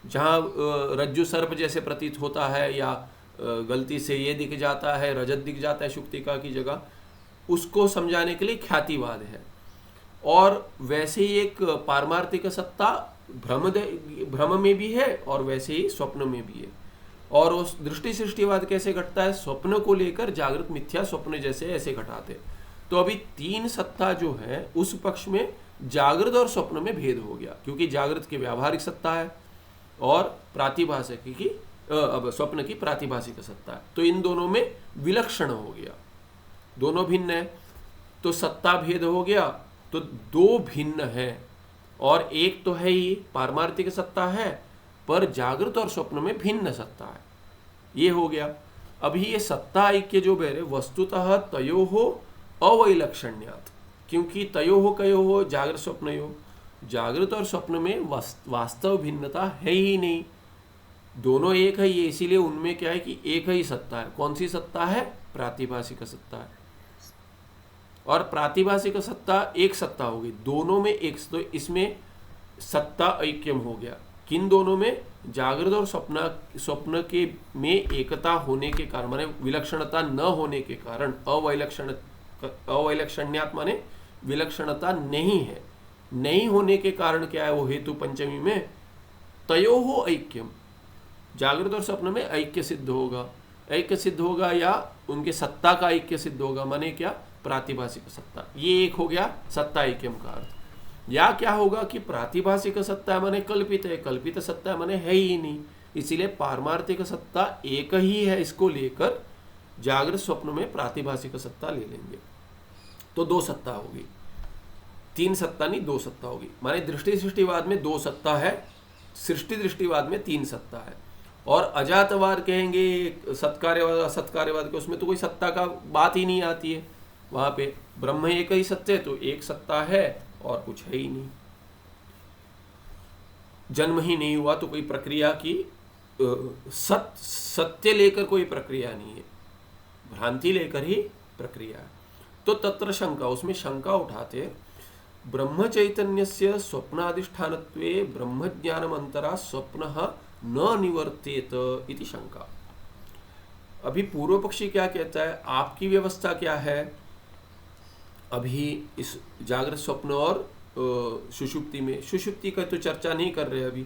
जहाँ रज्जु सर्प जैसे प्रतीत होता है या गलती से ये दिख जाता है, रजत दिख जाता है शुक्तिका की जगह, उसको समझाने के लिए ख्यातिवाद है। और वैसे ही एक पारमार्थिक सत्ता भ्रम में भी है और वैसे ही स्वप्न में भी है। और उस दृष्टि सृष्टिवाद कैसे घटता है? स्वप्न को लेकर जागृत मिथ्या स्वप्न जैसे ऐसे घटाते। तो अभी तीन सत्ता जो है उस पक्ष में जागृत और स्वप्न में भेद हो गया, क्योंकि जागृत की व्यावहारिक सत्ता है और प्रातिभाषिक की अब स्वप्न की प्रातिभाषिक सत्ता है। तो इन दोनों में विलक्षण हो गया, दोनों भिन्न है। तो सत्ता भेद हो गया, तो दो भिन्न है। और एक तो है ही पारमार्थिक सत्ता है, पर जागृत और स्वप्न में भिन्न सत्ता है, ये हो गया। अभी ये सत्ता ऐक्य जो बेरे वस्तुतः तयोहो अवैलक्षण्यात्, क्योंकि तयोहो कयोहो जागृत स्वप्नयो, जागृत और स्वप्न में वास्तव भिन्नता है ही नहीं, दोनों एक है ये। इसीलिए उनमें क्या है कि एक ही सत्ता है। कौन सी सत्ता है? प्रातिभाषिक सत्ता है। और प्रातिभाषिक सत्ता एक सत्ता हो गई, दोनों में एक, तो इसमें सत्ता ऐक्यम हो गया। किन दोनों में? जागृत और स्वप्न के में एकता होने के कारण, माने विलक्षणता न होने के कारण, अवैलक्षण्यात् माने विलक्षणता नहीं है, नहीं होने के कारण क्या है वो हेतु पंचमी में तयोहो ऐक्यम, जागृत और स्वप्न में ऐक्य सिद्ध होगा। ऐक्य सिद्ध होगा या उनके सत्ता का ऐक्य सिद्ध होगा, माने क्या? प्रातिभाषिक सत्ता। ये एक हो गया सत्ता ऐक्यम का अर्थ। या क्या होगा कि प्रातिभाषिक सत्ता माने कल्पित है, कल्पित सत्ता माने है ही नहीं, इसीलिए पारमार्थिक सत्ता एक ही है, इसको लेकर जागृत स्वप्न में प्रातिभाषिक सत्ता ले लेंगे। तो दो सत्ता होगी, तीन सत्ता नहीं, दो सत्ता होगी। माने दृष्टि सृष्टिवाद में दो सत्ता है, सृष्टि दृष्टिवाद में तीन सत्ता है। और अजातवाद कहेंगे सत्कार्यवाद असत्कार्यवाद के, उसमें तो कोई सत्ता का बात ही नहीं आती है। वहां पे ब्रह्म एक ही सत्य है, तो एक सत्ता है और कुछ है ही नहीं। जन्म ही नहीं हुआ तो कोई प्रक्रिया की सत्य लेकर कोई प्रक्रिया नहीं है, भ्रांति लेकर ही प्रक्रिया है। तो तत्र शंका, उसमें शंका उठाते, ब्रह्म चैतन्यस्य स्वप्नाधिष्ठानत्वे ब्रह्म ज्ञानमंतरा स्वप्नः न निवर्तेत इति शंका। अभी पूर्व पक्षी क्या कहता है? आपकी व्यवस्था क्या है? अभी इस जागृत स्वप्न और सुषुप्ति में, सुषुप्ति का तो चर्चा नहीं कर रहे अभी,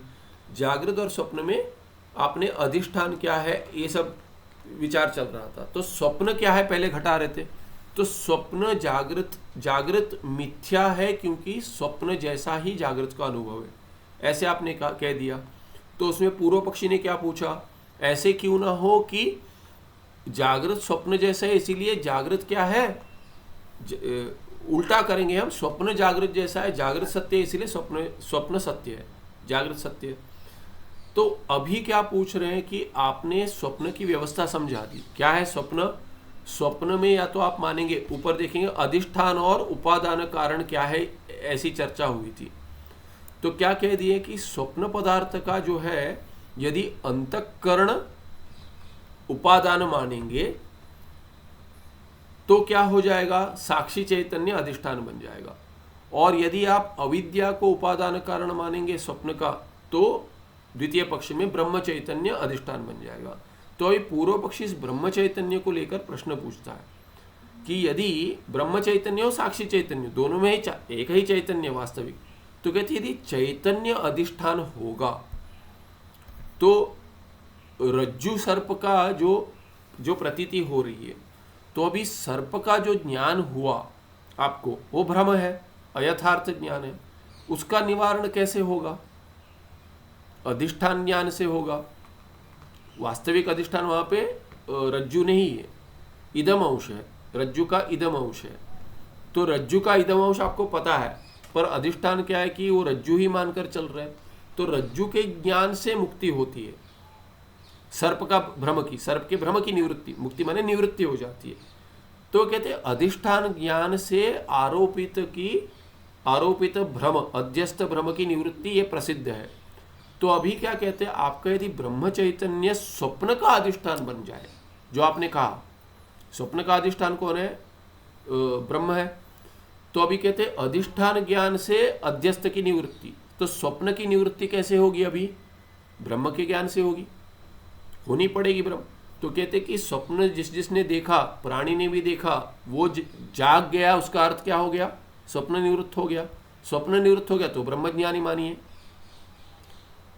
जागृत और स्वप्न में आपने अधिष्ठान क्या है ये सब विचार चल रहा था। तो स्वप्न क्या है पहले घटा रहे थे। तो स्वप्न जागृत मिथ्या है, क्योंकि स्वप्न जैसा ही जागृत का अनुभव है, ऐसे आपने कह दिया। तो उसमें पूर्व पक्षी ने क्या पूछा? ऐसे क्यों ना हो कि जागृत स्वप्न जैसा है, इसीलिए जागृत क्या है, उल्टा करेंगे हम, स्वप्न जागृत जैसा है, जागृत सत्य है, इसीलिए स्वप्न सत्य है, जागृत सत्य है। तो अभी क्या पूछ रहे हैं कि आपने स्वप्न की व्यवस्था समझा दी। क्या है स्वप्न? स्वप्न में या तो आप मानेंगे, ऊपर देखेंगे अधिष्ठान और उपादान कारण क्या है, ऐसी चर्चा हुई थी। तो क्या कह दिए कि स्वप्न पदार्थ का जो है, यदि अंतःकरण उपादान मानेंगे तो क्या हो जाएगा? साक्षी चैतन्य अधिष्ठान बन जाएगा। और यदि आप अविद्या को उपादान कारण मानेंगे स्वप्न का, तो द्वितीय पक्ष में ब्रह्म चैतन्य अधिष्ठान बन जाएगा। तो ये पूर्व पक्षी इस ब्रह्म चैतन्य को लेकर प्रश्न पूछता है कि यदि ब्रह्म चैतन्य और साक्षी चैतन्य दोनों में ही एक ही चैतन्य वास्तविक, तो कहते यदि चैतन्य अधिष्ठान होगा तो रज्जु सर्प का जो प्रतीति हो रही है, तो अभी सर्प का जो ज्ञान हुआ आपको वो भ्रम है, अयथार्थ ज्ञान है। उसका निवारण कैसे होगा? अधिष्ठान ज्ञान से होगा। वास्तविक अधिष्ठान वहां पे रज्जु नहीं है, इदम अंश है, रज्जु का इदम अंश है। तो रज्जु का इदम अंश आपको पता है, पर अधिष्ठान क्या है कि वो रज्जु ही मानकर चल रहे हैं। तो रज्जु के ज्ञान से मुक्ति होती है, सर्प का भ्रम की, सर्प के भ्रम की निवृत्ति, मुक्ति माने निवृत्ति हो जाती है। तो कहते हैं अधिष्ठान ज्ञान से आरोपित की आरोपित भ्रम, अध्यस्त भ्रम की निवृत्ति ये प्रसिद्ध है। तो अभी क्या कहते हैं, आपका यदि ब्रह्म चैतन्य स्वप्न का अधिष्ठान बन जाए, जो आपने कहा स्वप्न का अधिष्ठान कौन है, ब्रह्म है, तो अभी कहते हैं अधिष्ठान ज्ञान से अध्यस्त की निवृत्ति। तो स्वप्न की निवृत्ति कैसे होगी, अभी ब्रह्म के ज्ञान से होगी, होनी पड़ेगी ब्रह्म। तो कहते कि स्वप्न जिसने देखा, प्राणी ने भी देखा, वो जाग गया, उसका अर्थ क्या हो गया, स्वप्न निवृत्त हो गया। स्वप्न निवृत्त हो गया तो ब्रह्मज्ञानी मानिए।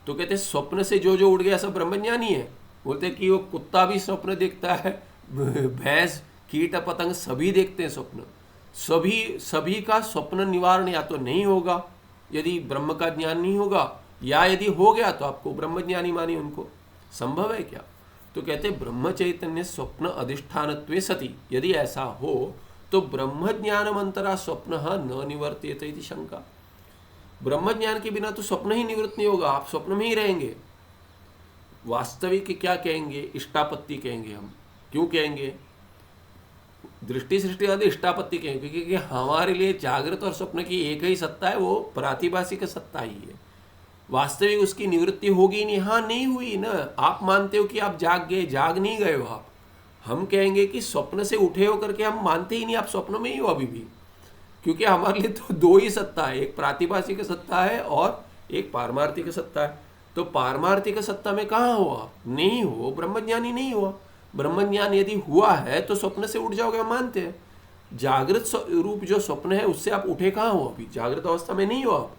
तो कहते स्वप्न से जो जो उड़ गया सब ब्रह्मज्ञानी है। बोलते कि वो कुत्ता भी स्वप्न देखता है, भैंस, कीट पतंग सभी देखते हैं स्वप्न। सभी का स्वप्न निवारण या तो नहीं होगा यदि ब्रह्म का ज्ञान नहीं होगा, या यदि हो गया तो आपको ब्रह्मज्ञानी मानिए उनको। संभव है क्या? तो कहते ब्रह्म चैतन्य स्वप्न अधिष्ठानत्वे सति, यदि ऐसा हो तो ब्रह्म ज्ञानमंतरा स्वप्न न निवर्त्येत इति शंका। ब्रह्म ज्ञान के बिना तो स्वप्न ही निवृत्त नहीं होगा, आप स्वप्न में ही रहेंगे। वास्तविक क्या कहेंगे, इष्टापत्ति कहेंगे हम। क्यों कहेंगे? दृष्टि सृष्टि आदि इष्टापत्ति कहेंगे, क्योंकि हमारे लिए जागृत और स्वप्न की एक ही सत्ता है, वो प्रातिभाषिक सत्ता ही है। वास्तविक उसकी निवृत्ति होगी नहीं। हाँ, नहीं हुई ना। आप मानते हो कि आप जाग गए, जाग नहीं गए हो आप। हम कहेंगे कि स्वप्न से उठे हो करके हम मानते ही नहीं, आप स्वप्न में ही हो अभी भी, क्योंकि हमारे लिए तो दो ही सत्ता है, एक प्रातिभाषिक सत्ता है और एक पारमार्थिक सत्ता है। तो पारमार्थिक सत्ता में कहाँ हो आप? नहीं हो, ब्रह्मज्ञानी नहीं हुआ। ब्रह्मज्ञान यदि हुआ है तो स्वप्न से उठ जाओगे, हम मानते हैं। जागृत रूप जो स्वप्न है उससे आप उठे कहाँ हो? अभी जागृत अवस्था में नहीं हो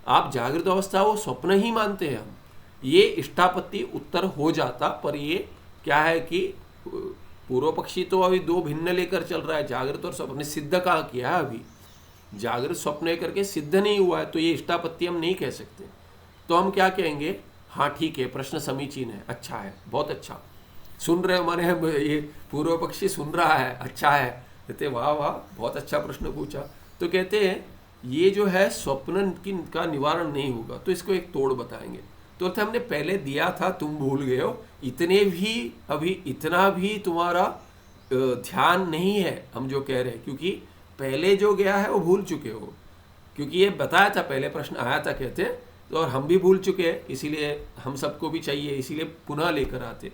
आप जागृत अवस्था वो स्वप्न ही मानते हैं हम। ये इष्टापत्ति उत्तर हो जाता, पर ये क्या है कि पूर्व पक्षी तो अभी दो भिन्न लेकर चल रहा है, जागृत और स्वप्न। सिद्ध कहाँ किया है अभी? जागृत स्वप्न करके सिद्ध नहीं हुआ है, तो ये इष्टापत्ति हम नहीं कह सकते। तो हम क्या कहेंगे, हाँ ठीक है, प्रश्न समीचीन है, अच्छा है, बहुत अच्छा सुन रहे हमारे, ये पूर्व पक्षी सुन रहा है, अच्छा है। कहते वाह वाह, बहुत अच्छा प्रश्न पूछा। तो कहते हैं ये जो है स्वप्न का निवारण नहीं होगा, तो इसको एक तोड़ बताएंगे। तो हमने पहले दिया था, तुम भूल गए हो। इतने भी अभी इतना भी तुम्हारा ध्यान नहीं है हम जो कह रहे हैं, क्योंकि पहले जो गया है वो भूल चुके हो, क्योंकि ये बताया था, पहले प्रश्न आया था कहते, तो और हम भी भूल चुके हैं, इसीलिए हम सबको भी चाहिए, इसीलिए पुनः लेकर आते।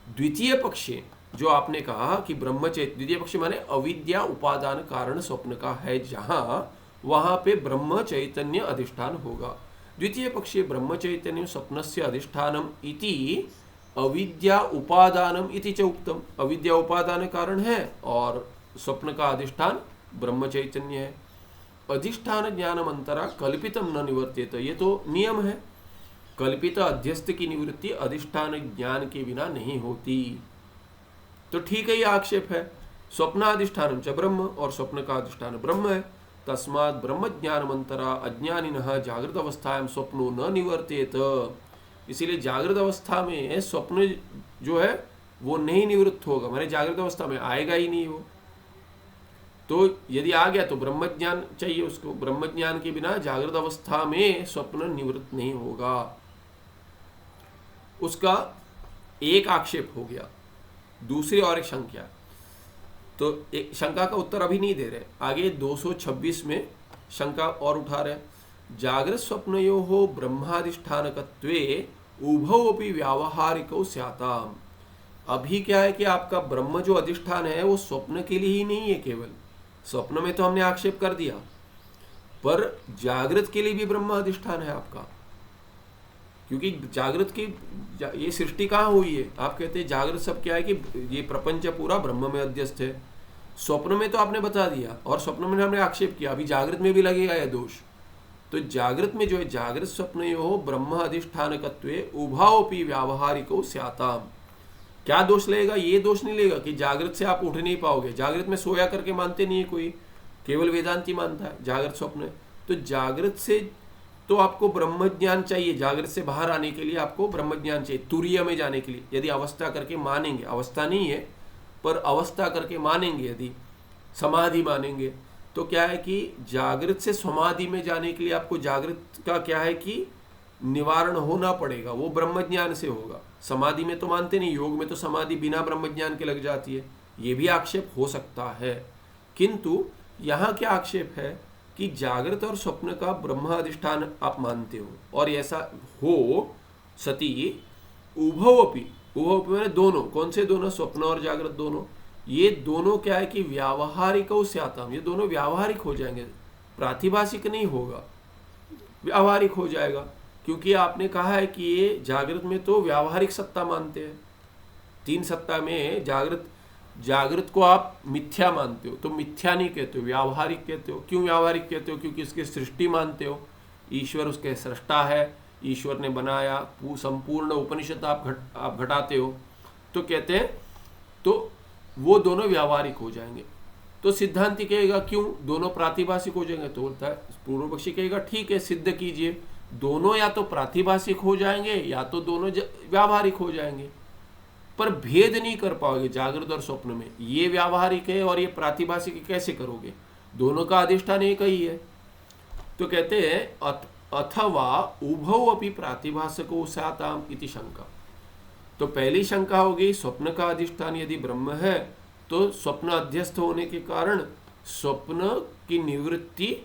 द्वितीय पक्ष जो आपने कहा कि द्वितीय पक्ष माने अविद्या उपादान कारण स्वप्न का है, जहाँ वहाँ पे ब्रह्म चैतन्य अधिष्ठान होगा। द्वितीय पक्षे ब्रह्म चैतन्य स्वप्नस्य अधिष्ठानम इति अविद्या उपादानम इति च उक्तम। अविद्या उपादान कारण है और स्वप्न का अधिष्ठान ब्रह्म चैतन्य है। अधिष्ठान ज्ञानम अंतरा कल्पितम न निवर्त्येत, ये तो नियम है। कल्पित अध्यस्त की निवृत्ति अधिष्ठान ज्ञान के बिना नहीं होती। तो ठीक है, ये आक्षेप है। स्वप्नाधिष्ठानम च ब्रह्म, और स्वप्न का अधिष्ठान ब्रह्म है। तस्मात् ब्रह्म ज्ञानमंतरा अज्ञानिनः जागृत अवस्थायां स्वप्नो न निवर्त्येत। इसीलिए जागृत अवस्था में स्वप्न जो है वो नहीं निवृत्त होगा, माने जागृत अवस्था में आएगा ही नहीं वो। तो यदि आ गया तो ब्रह्म ज्ञान चाहिए उसको। ब्रह्म ज्ञान के बिना जागृत अवस्था में स्वप्न निवृत्त नहीं होगा। उसका एक आक्षेप हो गया। दूसरी और एक शंका, तो एक शंका का उत्तर अभी नहीं दे रहे, आगे 226 में शंका और उठा रहे। जागृत स्वप्नयोः ब्रह्माधिष्ठानकत्वे उभौ अपि व्यावहारिकौ स्याताम्। अभी क्या है कि आपका ब्रह्म जो अधिष्ठान है वो स्वप्न के लिए ही नहीं है केवल। स्वप्न में तो हमने आक्षेप कर दिया, पर जागृत के लिए भी ब्रह्म अधिष्ठान है आपका, क्योंकि जागृत की ये सृष्टि कहाँ हुई है? आप कहते हैं जागृत सब क्या है कि ये प्रपंच पूरा ब्रह्म में अध्यस्त है। स्वप्न में तो आपने बता दिया, और स्वप्न में हमने आक्षेप किया, अभी जागृत में भी लगेगा यह दोष। तो जागृत में जो है जागृत स्वप्नयोः ब्रह्म अधिष्ठानकत्वे उभावपि व्यावहारिको स्याताम्। क्या दोष लगेगा? ये दोष नहीं लगेगा कि जागृत से आप उठ नहीं पाओगे। जागृत में सोया करके मानते नहीं है कोई, केवल वेदांती मानता है जागृत स्वप्न। तो जागृत से तो आपको ब्रह्म ज्ञान चाहिए, जागृत से बाहर आने के लिए आपको ब्रह्म ज्ञान चाहिए, तुरीय में जाने के लिए। यदि अवस्था करके मानेंगे, अवस्था नहीं है पर अवस्था करके मानेंगे, यदि समाधि मानेंगे, तो क्या है कि जागृत से समाधि में जाने के लिए आपको जागृत का क्या है कि निवारण होना पड़ेगा, वो ब्रह्म ज्ञान से होगा। समाधि में तो मानते नहीं, योग में तो समाधि बिना ब्रह्म ज्ञान के लग जाती है, ये भी आक्षेप हो सकता है। किंतु यहाँ क्या आक्षेप है कि जागृत और स्वप्न का ब्रह्म अधिष्ठान आप मानते हो, और ऐसा हो सती उभवपि, उभवपि मैंने दोनों, कौन से दोनों, स्वप्न और जागृत दोनों, ये दोनों क्या है कि व्यावहारिक स्यातम, ये दोनों व्यावहारिक हो जाएंगे, प्रातिभाषिक नहीं होगा, व्यावहारिक हो जाएगा। क्योंकि आपने कहा है कि ये जागृत में तो व्यावहारिक सत्ता मानते हैं, तीन सत्ता में जागृत को आप मिथ्या मानते हो, तो मिथ्या नहीं कहते हो, व्यावहारिक कहते हो। क्यों व्यावहारिक कहते हो? क्योंकि उसके सृष्टि मानते हो, ईश्वर उसके सृष्टा है, ईश्वर ने बनाया, संपूर्ण उपनिषद आप घटाते हो, तो कहते हैं तो वो दोनों व्यावहारिक हो जाएंगे। तो सिद्धांति कहेगा क्यों दोनों प्रातिभाषिक हो जाएंगे? तो बोलता है, पूर्व पक्षी कहेगा ठीक है, सिद्ध कीजिए, दोनों या तो प्रातिभाषिक हो जाएंगे या तो दोनों व्यावहारिक हो जाएंगे, पर भेद नहीं कर पाओगे जागृत और स्वप्न में। ये व्यावहारिक है और ये प्रातिभाषिक कैसे करोगे? दोनों का अधिष्ठान एक ही है। तो कहते हैं अथवा उभौ अपि प्रातिभाषको स्याताम इति शंका। तो पहली शंका होगी, स्वप्न का अधिष्ठान यदि ब्रह्म है तो स्वप्न अध्यस्त होने के कारण स्वप्न की निवृत्ति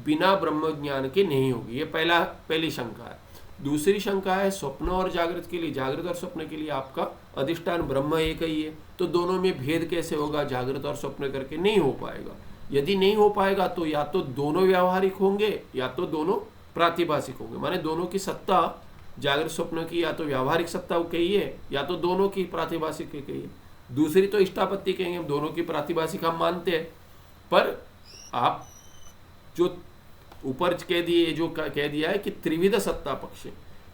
बिना ब्रह्म ज्ञान के नहीं होगी। ये पहली शंका है। दूसरी शंका है, स्वप्न और जागृत के लिए, जागृत और स्वप्न के लिए आपका अधिष्ठान ब्रह्म एक ही है, तो दोनों में भेद कैसे होगा? जागृत और स्वप्न करके नहीं हो पाएगा। यदि नहीं हो पाएगा तो या तो दोनों व्यावहारिक होंगे या तो दोनों प्रातिभाषिक होंगे, माने दोनों की सत्ता जागृत स्वप्न की या तो व्यावहारिक सत्ता कहिए या तो दोनों की प्रातिभाषिक कहिए। दूसरी तो इष्टापत्ति कहेंगे, दोनों की प्रातिभाषिक हम मानते हैं, पर आप जो ऊपर कह दिए, जो कह दिया है कि त्रिविध सत्ता पक्ष,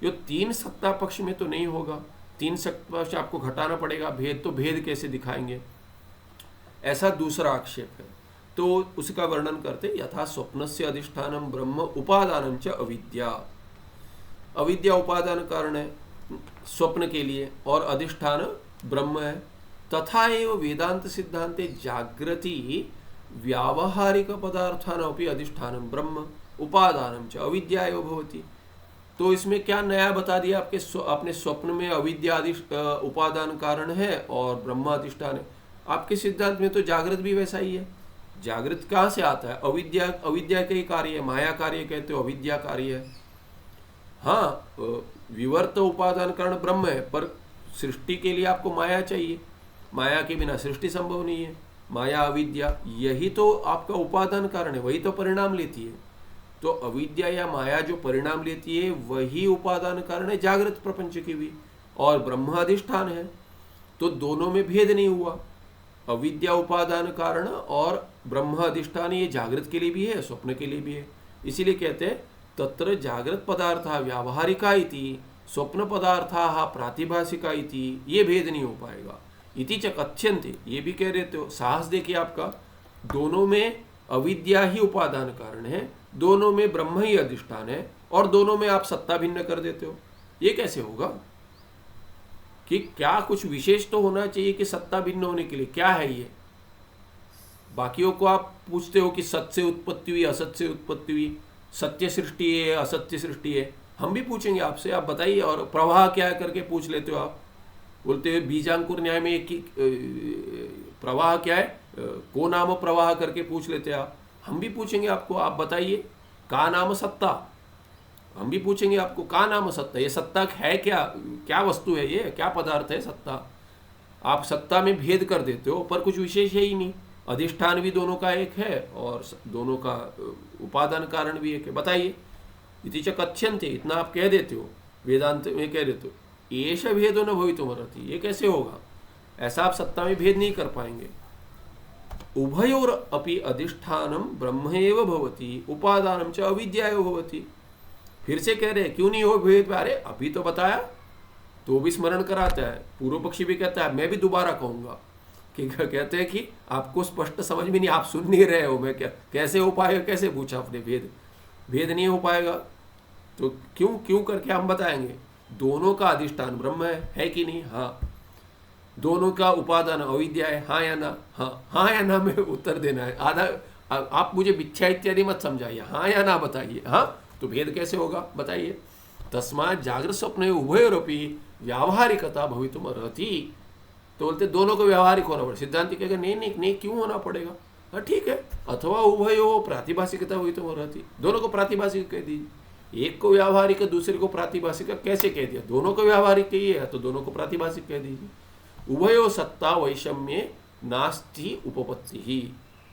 ये तीन सत्ता पक्ष में तो नहीं होगा, तीन सत्ता पक्ष आपको घटाना पड़ेगा, भेद तो भेद कैसे दिखाएंगे? ऐसा दूसरा आक्षेप है। तो उसका वर्णन करते, यथा स्वप्नस्य अधिष्ठानम ब्रह्म उपादानम च अविद्या, अविद्या उपादान कारण है स्वप्न के लिए और अधिष्ठान ब्रह्म है। तथा एव वेदांत सिद्धांते जागृति व्यावहारिक पदार्थानपि अधिष्ठानम ब्रह्म उपादानम च अविद्या एव भवति। तो इसमें क्या नया बता दिया? अपने स्वप्न में अविद्या उपादान कारण है और ब्रह्म अधिष्ठान है। आपके सिद्धांत में तो जागृत भी वैसा ही है। जागृत कहाँ से आता है? अविद्या, अविद्या का ही कार्य है, माया कार्य कहते हो, अविद्या कार्य है। हाँ, विवर्त उपादान कारण ब्रह्म है, पर सृष्टि के लिए आपको माया चाहिए, माया के बिना सृष्टि संभव नहीं है। माया अविद्या यही तो आपका उपादान कारण है, वही तो परिणाम लेती है। तो अविद्या या माया जो परिणाम लेती है वही उपादान कारण है जागृत प्रपंच की भी, और ब्रह्म अधिष्ठान है। तो दोनों में भेद नहीं हुआ, अविद्या उपादान कारण और ब्रह्म अधिष्ठान, ये जागृत के लिए भी है, स्वप्न के लिए भी है। इसीलिए कहते हैं तत्र जागृत पदार्था व्यावहारिका इति स्वप्न पदार्था प्रातिभाषिका इति, ये भेद नहीं हो पाएगा। इति च कथ्यन्ते, ये भी कह देते हो, साहस देखिए आपका, दोनों में अविद्या ही उपादान कारण है, दोनों में ब्रह्म ही अधिष्ठान है, और दोनों में आप सत्ता भिन्न कर देते हो। ये कैसे होगा? कि क्या कुछ विशेष तो होना चाहिए कि सत्ता भिन्न होने के लिए? क्या है ये? बाकियों को आप पूछते हो कि सत्य से उत्पत्ति हुई, असत्य से उत्पत्ति हुई, सत्य सृष्टि है, असत्य सृष्टि है। हम भी पूछेंगे आपसे, आप बताइए। और प्रवाह क्या है करके पूछ लेते हो आप, बोलते हो बीजांकुर न्याय में एक प्रवाह क्या है, को नाम प्रवाह करके पूछ लेते आप। हम भी पूछेंगे आपको, आप बताइए का नाम सत्ता। हम भी पूछेंगे आपको का नाम सत्ता, ये सत्ता है क्या, क्या वस्तु है, ये क्या पदार्थ है सत्ता। आप सत्ता में भेद कर देते हो, पर कुछ विशेष है ही नहीं। अधिष्ठान भी दोनों का एक है और दोनों का उपादान कारण भी एक है। बताइए। इति च कथ्यन्ते, इतना आप कह देते हो, वेदांत में कह देते हो, एष भेदो न भवितुमर्हति, ये कैसे होगा? ऐसा आप सत्ता में भेद नहीं कर पाएंगे। उभयोर अपि अधिष्ठानम ब्रह्म एव भवति उपादानम च अविद्या एव भवति। फिर से कह रहे हैं क्यों नहीं हो भेद? अरे अभी तो बताया, तो भी स्मरण कराता है। पूर्व पक्षी भी कहता है, मैं भी दोबारा कहूंगा कि कहते हैं कि आपको स्पष्ट समझ में नहीं, आप सुन नहीं रहे हो। मैं क्या कैसे हो पाएगा, कैसे पूछा आपने? भेद नहीं हो पाएगा तो क्यों करके हम बताएंगे। दोनों का अधिष्ठान ब्रह्म है कि नहीं? हाँ। दोनों का उपादान अविद्या है, हाँ या ना? हाँ या ना में उत्तर देना है। आधा आप मुझे मिथ्या इत्यादि मत समझाइए, हाँ या ना बताइए। हाँ, तो भेद कैसे होगा बताइए। तस्मात् जागृत स्वप्न उभयोरपि व्यावहारिकता भवितुमर्हति। तो बोलते दोनों को व्यावहारिक होना पड़ेगा। सिद्धांति कहेगा नहीं, क्यों होना पड़ेगा? हाँ ठीक है, अथवा उभयो प्रातिभाषिकता हुई तो वो रहती, दोनों को प्रातिभाषिक कह दीजिए। एक को व्यावहारिक दूसरे को प्रातिभाषिक कैसे कह दिया, दोनों को व्यावहारिक कहिए या तो दोनों को प्रातिभाषिक कह दीजिए। उभयो सत्ता वैषम्ये नास्ति उपपत्ति ही,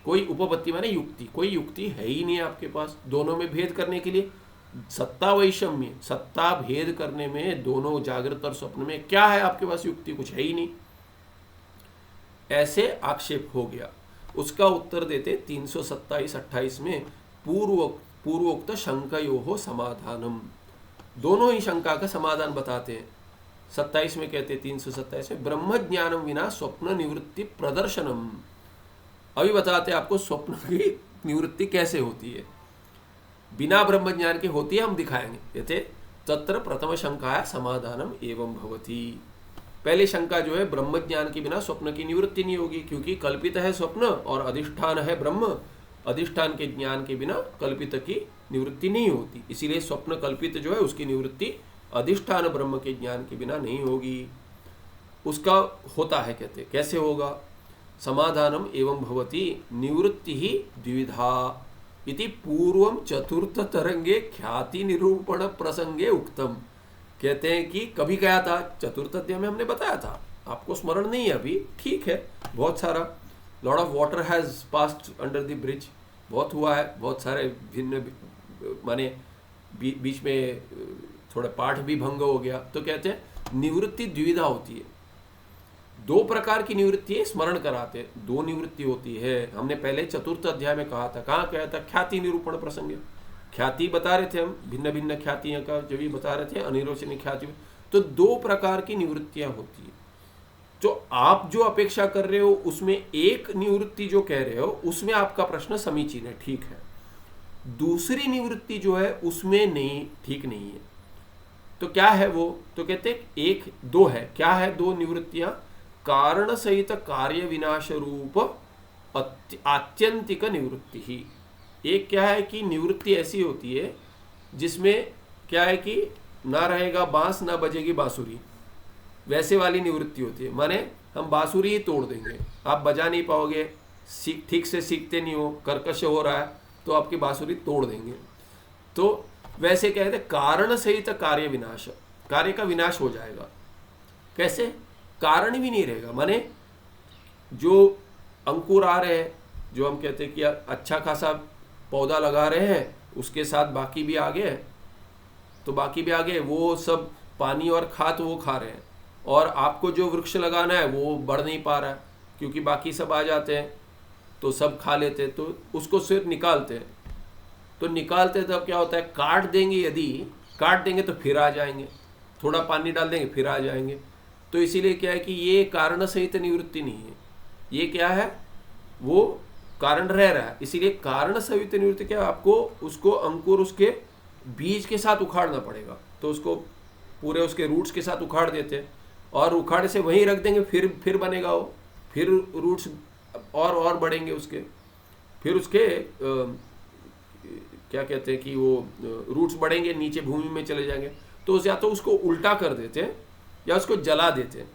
कोई उपपत्ति माने युक्ति, कोई युक्ति है ही नहीं आपके पास दोनों में भेद करने के लिए। सत्ता वैषम्य, सत्ता भेद करने में दोनों जागृत और स्वप्न में क्या है आपके पास युक्ति, कुछ है ही नहीं, ऐसे आक्षेप हो गया। उसका उत्तर देते 327-28 में पूर्वोक्त शंकयोः समाधानम, दोनों ही शंका का समाधान बताते हैं। 27 में कहते 327 में ब्रह्म ज्ञानम विना स्वप्न निवृत्ति प्रदर्शनम, अभी बताते आपको स्वप्न की निवृत्ति कैसे होती है, बिना ब्रह्म ज्ञान के होती है, हम दिखाएंगे। कहते तत्र प्रथम शंका समाधानम एवं भवति, पहले शंका जो है ब्रह्म ज्ञान के बिना स्वप्न की निवृत्ति नहीं होगी, क्योंकि कल्पित है स्वप्न और अधिष्ठान है ब्रह्म, अधिष्ठान के ज्ञान के बिना कल्पित की निवृत्ति नहीं होती, इसीलिए स्वप्न कल्पित जो है उसकी निवृत्ति अधिष्ठान ब्रह्म के ज्ञान के बिना नहीं होगी। उसका होता है, कहते कैसे होगा, समाधानम एवं भवति निवृत्ति ही द्विविधा इति पूर्वम चतुर्थ तरंगे ख्याति निरूपण प्रसंगे उक्तम। कहते हैं कि कभी कहा था, चतुर्थ अध्याय में हमने बताया था, आपको स्मरण नहीं है अभी, ठीक है, बहुत सारा lot of water has passed under the bridge, बहुत हुआ है, बहुत सारे भिन्न माने बीच में थोड़ा पाठ भी भंग हो गया। तो कहते हैं निवृत्ति द्विविधा होती है, दो प्रकार की निवृत्ति है, स्मरण कराते हैं, दो निवृत्ति होती है। हमने पहले चतुर्थ अध्याय में कहा था, कहाँ कहा था, ख्याति निरूपण प्रसंग, ख्याति बता रहे थे हम, भिन्न भिन्न ख्यातियों का जो भी बता रहे थे, अनिर्वचनीय ख्याति। तो दो प्रकार की निवृत्तियां होती है, जो आप जो अपेक्षा कर रहे हो उसमें एक निवृत्ति जो कह रहे हो उसमें आपका प्रश्न समीचीन है, ठीक है, दूसरी निवृत्ति जो है उसमें नहीं, ठीक नहीं है। तो क्या है वो, तो कहते एक दो है, क्या है दो निवृत्तियां, कारण सहित कार्य विनाश रूप आत्यंतिक निवृत्ति ही। एक क्या है कि निवृत्ति ऐसी होती है जिसमें क्या है कि ना रहेगा बांस ना बजेगी बांसुरी, वैसे वाली निवृत्ति होती है। माने हम बांसुरी ही तोड़ देंगे, आप बजा नहीं पाओगे, ठीक से सीखते नहीं हो, कर्कश हो रहा है तो आपकी बांसुरी तोड़ देंगे। तो वैसे कहते हैं कारण सहित कार्य विनाश, कार्य का विनाश हो जाएगा। कैसे, कारण भी नहीं रहेगा, माने जो अंकुर आ रहे हैं, जो हम कहते हैं कि अच्छा खासा पौधा लगा रहे हैं, उसके साथ बाकी भी आ गए, तो बाकी भी आ गए, वो सब पानी और खाद वो खा रहे हैं, और आपको जो वृक्ष लगाना है वो बढ़ नहीं पा रहा है क्योंकि बाकी सब आ जाते हैं तो सब खा लेते हैं, तो उसको सिर्फ निकालते हैं। तो निकालते तब क्या होता है, काट देंगे, यदि काट देंगे तो फिर आ जाएंगे, थोड़ा पानी डाल देंगे फिर आ जाएंगे। तो इसीलिए क्या है कि ये कारण सहित निवृत्ति नहीं है, ये क्या है, वो कारण रह रहा है। इसीलिए कारण सहित निवृत्ति क्या, आपको उसको अंकुर उसके बीज के साथ उखाड़ना पड़ेगा। तो उसको पूरे उसके रूट्स के साथ उखाड़ देते हैं, और उखाड़े से वहीं रख देंगे, फिर बनेगा वो, फिर रूट्स और बढ़ेंगे उसके, फिर उसके क्या कहते हैं कि वो रूट्स बढ़ेंगे, नीचे भूमि में चले जाएंगे। तो या तो उसको उल्टा कर देते हैं या उसको जला देते हैं,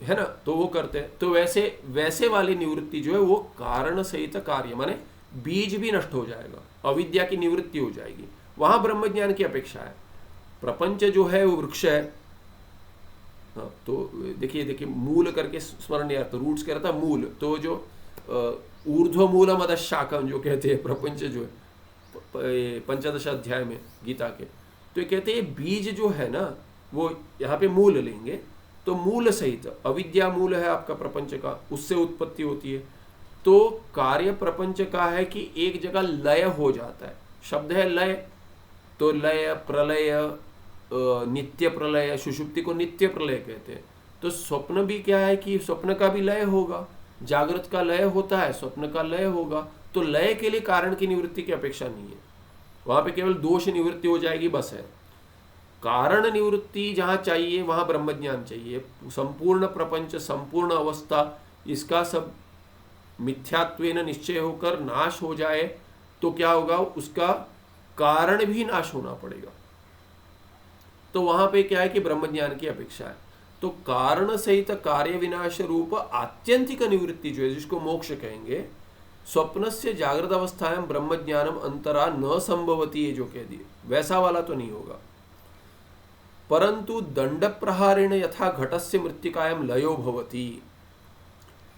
है ना, तो वो करते हैं। तो वैसे वाली निवृत्ति जो है वो कारण सहित कार्य, माने बीज भी नष्ट हो जाएगा, अविद्या की निवृत्ति हो जाएगी, वहां ब्रह्म ज्ञान की अपेक्षा है। प्रपंच जो है वो वृक्ष है, हाँ, तो देखिए मूल करके स्मरण नहीं आता, रूट्स कह रहा था मूल, तो जो ऊर्ध्व मूलम अधः शाखम जो कहते हैं प्रपंच जो है 15 अध्याय में गीता के, तो ये कहते हैं बीज जो है ना वो यहाँ पे मूल लेंगे, तो मूल सहित अविद्या मूल है आपका प्रपंच का, उससे उत्पत्ति होती है। तो कार्य प्रपंच का है कि एक जगह लय हो जाता है, शब्द है लय, तो लय प्रलय, नित्य प्रलय, सुषुप्ति को नित्य प्रलय कहते हैं। तो स्वप्न भी क्या है कि स्वप्न का भी लय होगा, जागृत का लय होता है, स्वप्न का लय होगा। तो लय के लिए कारण की निवृत्ति की अपेक्षा नहीं है, वहां पे केवल दोष निवृत्ति हो जाएगी, बस है। कारण निवृत्ति जहां चाहिए वहां ब्रह्म ज्ञान चाहिए, संपूर्ण प्रपंच, संपूर्ण अवस्था, इसका सब मिथ्यात्वेन निश्चय होकर नाश हो जाए तो क्या होगा, उसका कारण भी नाश होना पड़ेगा। तो वहां पे क्या है कि ब्रह्म ज्ञान की अपेक्षा है। तो कारण सहित कार्य विनाश रूप आत्यंतिक निवृत्ति जो है, जिसको मोक्ष कहेंगे, स्वप्न से जागृत अवस्थाएं ब्रह्म ज्ञानम अंतरा न संभवती, है जो कह दिए, वैसा वाला तो नहीं होगा। परंतु दंड प्रहारेण यथा घटस्य मृत्तिकायाम लयो भवती,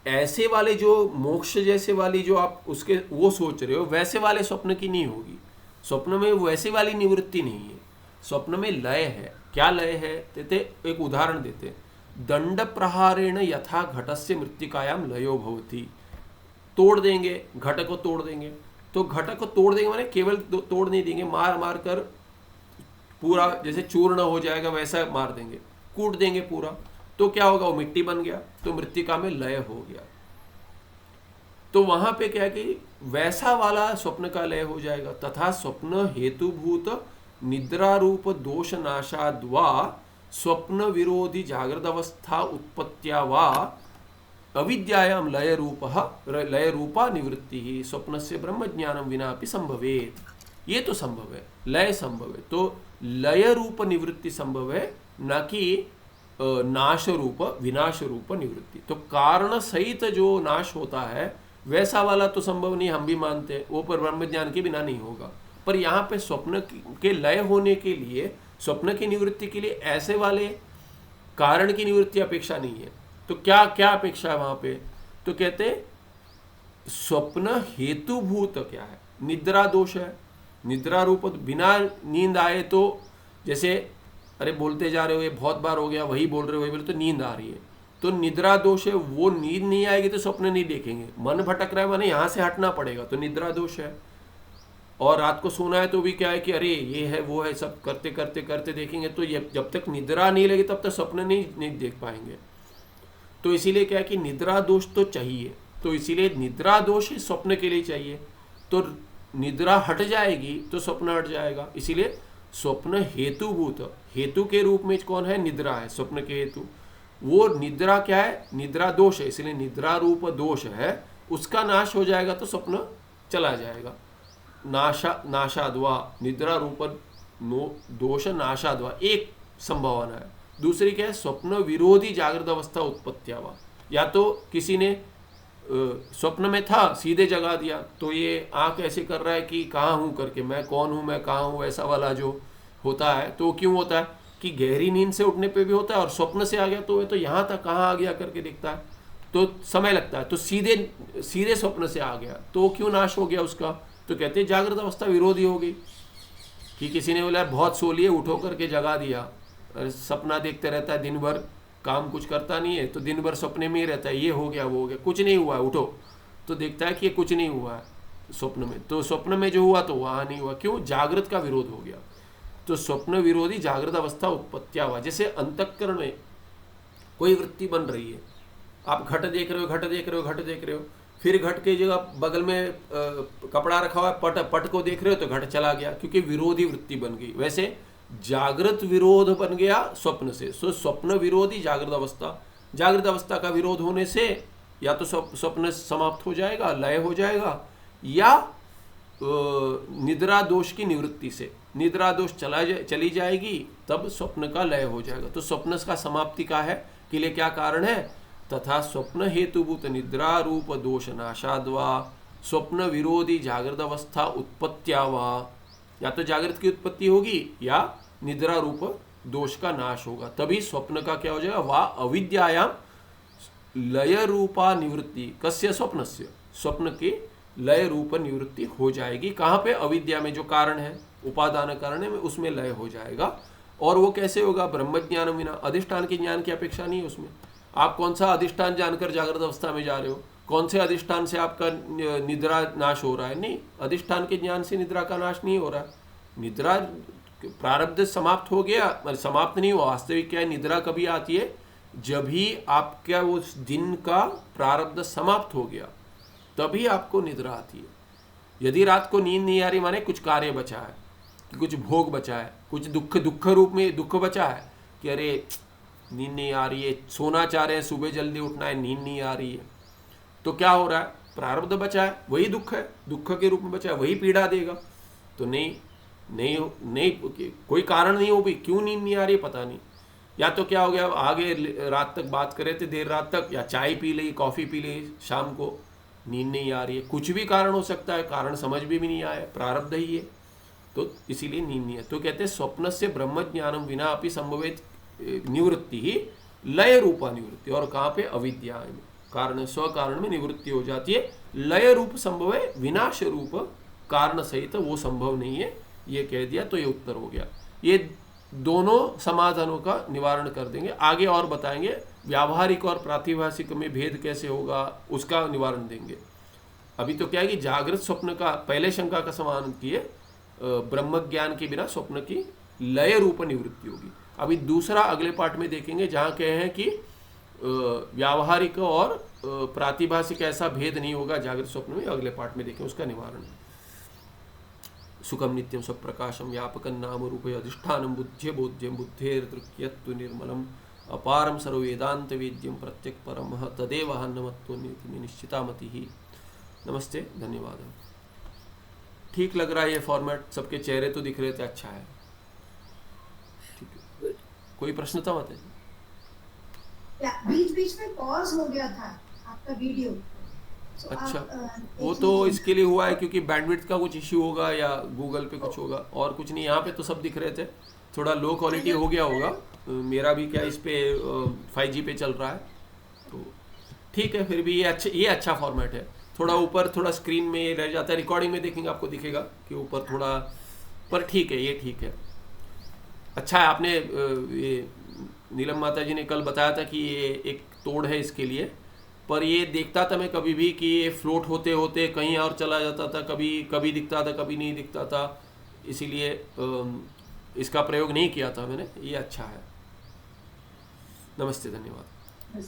ऐसे वाले जो मोक्ष जैसे वाली जो आप उसके वो सोच रहे हो, वैसे वाले स्वप्न की नहीं होगी। स्वप्न में वैसे वाली निवृत्ति नहीं है, स्वप्न में लय है। क्या लय है देते, एक उदाहरण देते, दंड प्रहारेण यथा घटस्य मृत्तिकायाम लयो भवती, तोड़ देंगे, घट को तोड़ देंगे। तो घट को तोड़ देंगे माने केवल तोड़ नहीं देंगे, मार मार कर पूरा जैसे चूर्ण हो जाएगा वैसा मार देंगे, कूट देंगे पूरा, तो क्या होगा, वो मिट्टी बन गया, तो मृत्तिका में लय हो गया। तो वहां पे क्या है कि वैसा वाला स्वप्न का लय हो जाएगा। तथा स्वप्न हेतुभूत निद्रा रूप दोष नाशाद्वा स्वप्न विरोधी जागृत अवस्था उत्पत्त्या वा अविद्यायाम लय रूपा निवृत्ति ही स्वप्न से ब्रह्म ज्ञानम विना अपि संभवेत। ये तो संभव है, लय संभव है, तो लय रूप निवृत्ति संभव है, न कि नाश रूप विनाश रूप निवृत्ति। तो कारण सहित जो नाश होता है वैसा वाला तो संभव नहीं, हम भी मानते हैं, वो पर ब्रह्म ज्ञान के बिना नहीं होगा। पर यहाँ पे स्वप्न के लय होने के लिए, स्वप्न की निवृत्ति के लिए ऐसे वाले कारण की निवृत्ति अपेक्षा नहीं है। तो क्या क्या अपेक्षा है वहां पे, तो कहते स्वप्न हेतुभूत क्या है, निद्रा दोष है, निद्रा रूप, बिना नींद आए तो जैसे अरे बोलते जा रहे हो, ये बहुत बार हो गया, वही बोल रहे हो वही बोल, तो नींद आ रही है, तो निद्रा दोष है, वो नींद नहीं आएगी तो स्वप्न नहीं देखेंगे। मन भटक रहा है माने यहाँ से हटना पड़ेगा, तो निद्रा दोष है। और रात को सोना है तो भी क्या है कि अरे ये है वो है, सब करते करते करते देखेंगे, तो ये जब तक निद्रा नहीं लगी तब तक स्वप्न नहीं देख पाएंगे। तो इसीलिए क्या है कि निद्रा दोष तो चाहिए, तो इसीलिए निद्रा दोष स्वप्न के लिए चाहिए, तो निद्रा हट जाएगी तो स्वप्न हट जाएगा। इसीलिए स्वप्न हेतुभूत, हेतु के रूप में कौन है, निद्रा है, स्वप्न के हेतु। वो निद्रा क्या है, निद्रा दोष है, इसलिए निद्रा रूप दोष है, उसका नाश हो जाएगा तो स्वप्न चला जाएगा। नाशाद्वा, निद्रा रूप दोष नाशाद्वा एक संभावना है। दूसरी क्या है, स्वप्न विरोधी जागृत अवस्था उत्पत्त्यावा, या तो किसी ने स्वप्न में था सीधे जगा दिया, तो ये आंख ऐसे कर रहा है कि कहाँ हूँ करके, मैं कौन हूँ, मैं कहाँ हूँ, ऐसा वाला जो होता है। तो क्यों होता है कि गहरी नींद से उठने पे भी होता है, और स्वप्न से आ गया तो ये तो यहाँ तक कहाँ आ गया करके दिखता है, तो समय लगता है। तो सीधे स्वप्न से आ गया तो क्यों नाश हो गया उसका, तो कहते हैं जागृत अवस्था विरोधी हो गई। कि किसी ने बोला बहुत सो लिए, उठो करके जगा दिया, सपना देखते रहता है दिन भर, काम कुछ करता नहीं है, तो दिन भर सपने में ही रहता है, ये हो गया वो हो गया, कुछ नहीं हुआ है, उठो तो देखता है कि ये कुछ नहीं हुआ है स्वप्न में, तो स्वप्न में जो हुआ तो वहाँ नहीं हुआ, क्यों, जागृत का विरोध हो गया। तो स्वप्न विरोधी जागृत अवस्था उत्पत्तिया हुआ। जैसे अंतःकरण में कोई वृत्ति बन रही है, आप घट देख रहे हो, घट देख रहे हो, घट देख रहे हो, फिर घट के जगह बगल में कपड़ा रखा हुआ है, पट को देख रहे हो तो घट चला गया, क्योंकि विरोधी वृत्ति बन गई। वैसे जागृत विरोध बन गया स्वप्न से, सो स्वप्न विरोधी जागृत अवस्था, जागृत अवस्था का विरोध होने से या तो स्वप्न समाप्त हो जाएगा, लय हो जाएगा, या निद्रा दोष की निवृत्ति से निद्रा दोष चली जाएगी, तब स्वप्न का लय हो जाएगा। तो स्वप्न का समाप्ति का है के लिए क्या कारण है, तथा स्वप्न हेतुभूत निद्रा रूप दोष नाशाद्वा स्वप्न विरोधी जागृत अवस्था उत्पत्त्यावा, या तो जागृत की उत्पत्ति होगी या निद्रा रूप दोष का नाश होगा, तभी स्वप्न का क्या हो जाएगा, वा अविद्यायाम लय रूपा निवृत्ति, कस्य स्वप्नस्य, स्वप्न की लय रूप निवृत्ति हो जाएगी। कहाँ पे, अविद्या में जो कारण है, उपादान कारण है, उसमें लय हो जाएगा। और वो कैसे होगा, ब्रह्म ज्ञान विना, अधिष्ठान के ज्ञान की अपेक्षा नहीं है उसमें। आप कौन सा अधिष्ठान जानकर जागृत अवस्था में जा रहे हो, कौन से अधिष्ठान से आपका निद्रा नाश हो रहा है, नहीं, अधिष्ठान के ज्ञान से निद्रा का नाश नहीं हो रहा। निद्रा प्रारब्ध समाप्त हो गया, समाप्त नहीं हुआ, वास्तविक क्या है, निद्रा कभी आती है जब भी आपका उस दिन का प्रारब्ध समाप्त हो गया, तभी आपको निद्रा आती है। यदि रात को नींद नहीं आ रही माने कुछ कार्य बचा है, कुछ भोग बचा है, कुछ दुख रूप में दुख बचा है कि अरे नींद नहीं आ रही है, सोना चाह रहे हैं, सुबह जल्दी उठना है, नींद नहीं आ रही है, तो क्या हो रहा है, प्रारब्ध बचा है, वही दुख है, दुख के रूप में बचा है, वही पीड़ा देगा। तो नहीं, कोई कारण नहीं हो भी, क्यों नींद नहीं आ रही पता नहीं, या तो क्या हो गया, आगे रात तक बात कर रहे थे देर रात तक, या चाय पी ली, कॉफ़ी पी ली, शाम को नींद नहीं आ रही है, कुछ भी कारण हो सकता है, कारण समझ भी नहीं आया, प्रारब्ध ही है, तो इसीलिए नींद नहीं है। तो कहते हैं स्वप्न से ब्रह्म ज्ञानम विना अपनी संभवित निवृत्ति ही लय रूपा निवृत्ति। और कहाँ पे, अविद्या में, कारण स्व कारण में निवृत्ति हो जाती है। लय रूप संभव है, विनाश रूप कारण सहित वो संभव नहीं है, ये कह दिया। तो ये उत्तर हो गया। ये दोनों समाधानों का निवारण कर देंगे। आगे और बताएंगे व्यावहारिक और प्रातिभाषिक में भेद कैसे होगा, उसका निवारण देंगे। अभी तो क्या है कि जागृत स्वप्न का पहले शंका का समाधान किए, ब्रह्म ज्ञान के बिना स्वप्न की लय रूप निवृत्ति होगी। अभी दूसरा अगले पार्ट में देखेंगे, जहाँ कहे हैं कि व्यावहारिक और प्रातिभाषिक ऐसा भेद नहीं होगा जागृत स्वप्न में। अगले पार्ट में देखें उसका निवारण। सुखम नित्यम स्वप्रकाशम व्यापकं नाम रूपे अधिष्ठानम बुद्धे बोध्यम बुद्धेर्दृक्यत्व निर्मलम अपारम सर्ववेदांत वेद्यम प्रत्यक परम तदेव हन्नमत्व निश्चितामति ही। नमस्ते, धन्यवाद। ठीक लग रहा है ये फॉर्मेट? सबके चेहरे तो दिख रहे थे, अच्छा है। ठीक है, कोई प्रश्न था? मत बीच बीच में पॉज हो गया था आपका वीडियो। अच्छा, वो तो इसके लिए हुआ है क्योंकि बैंडविड्थ का कुछ इश्यू होगा या गूगल पे कुछ होगा, और कुछ नहीं। यहाँ पे तो सब दिख रहे थे, थोड़ा लो क्वालिटी हो गया होगा। मेरा भी क्या इस पे 5G पे चल रहा है, तो ठीक है। फिर भी ये अच्छा फॉर्मेट है। थोड़ा ऊपर थोड़ा स्क्रीन में रह जाता है, रिकॉर्डिंग में देखेंगे आपको दिखेगा कि ऊपर थोड़ा, पर ठीक है, ये ठीक है, अच्छा है। आपने ये नीलम माता जी ने कल बताया था कि ये एक तोड़ है इसके लिए, पर ये देखता था मैं कभी भी कि ये फ्लोट होते होते कहीं और चला जाता था, कभी कभी दिखता था, कभी नहीं दिखता था, इसीलिए इसका प्रयोग नहीं किया था मैंने। ये अच्छा है। नमस्ते, धन्यवाद।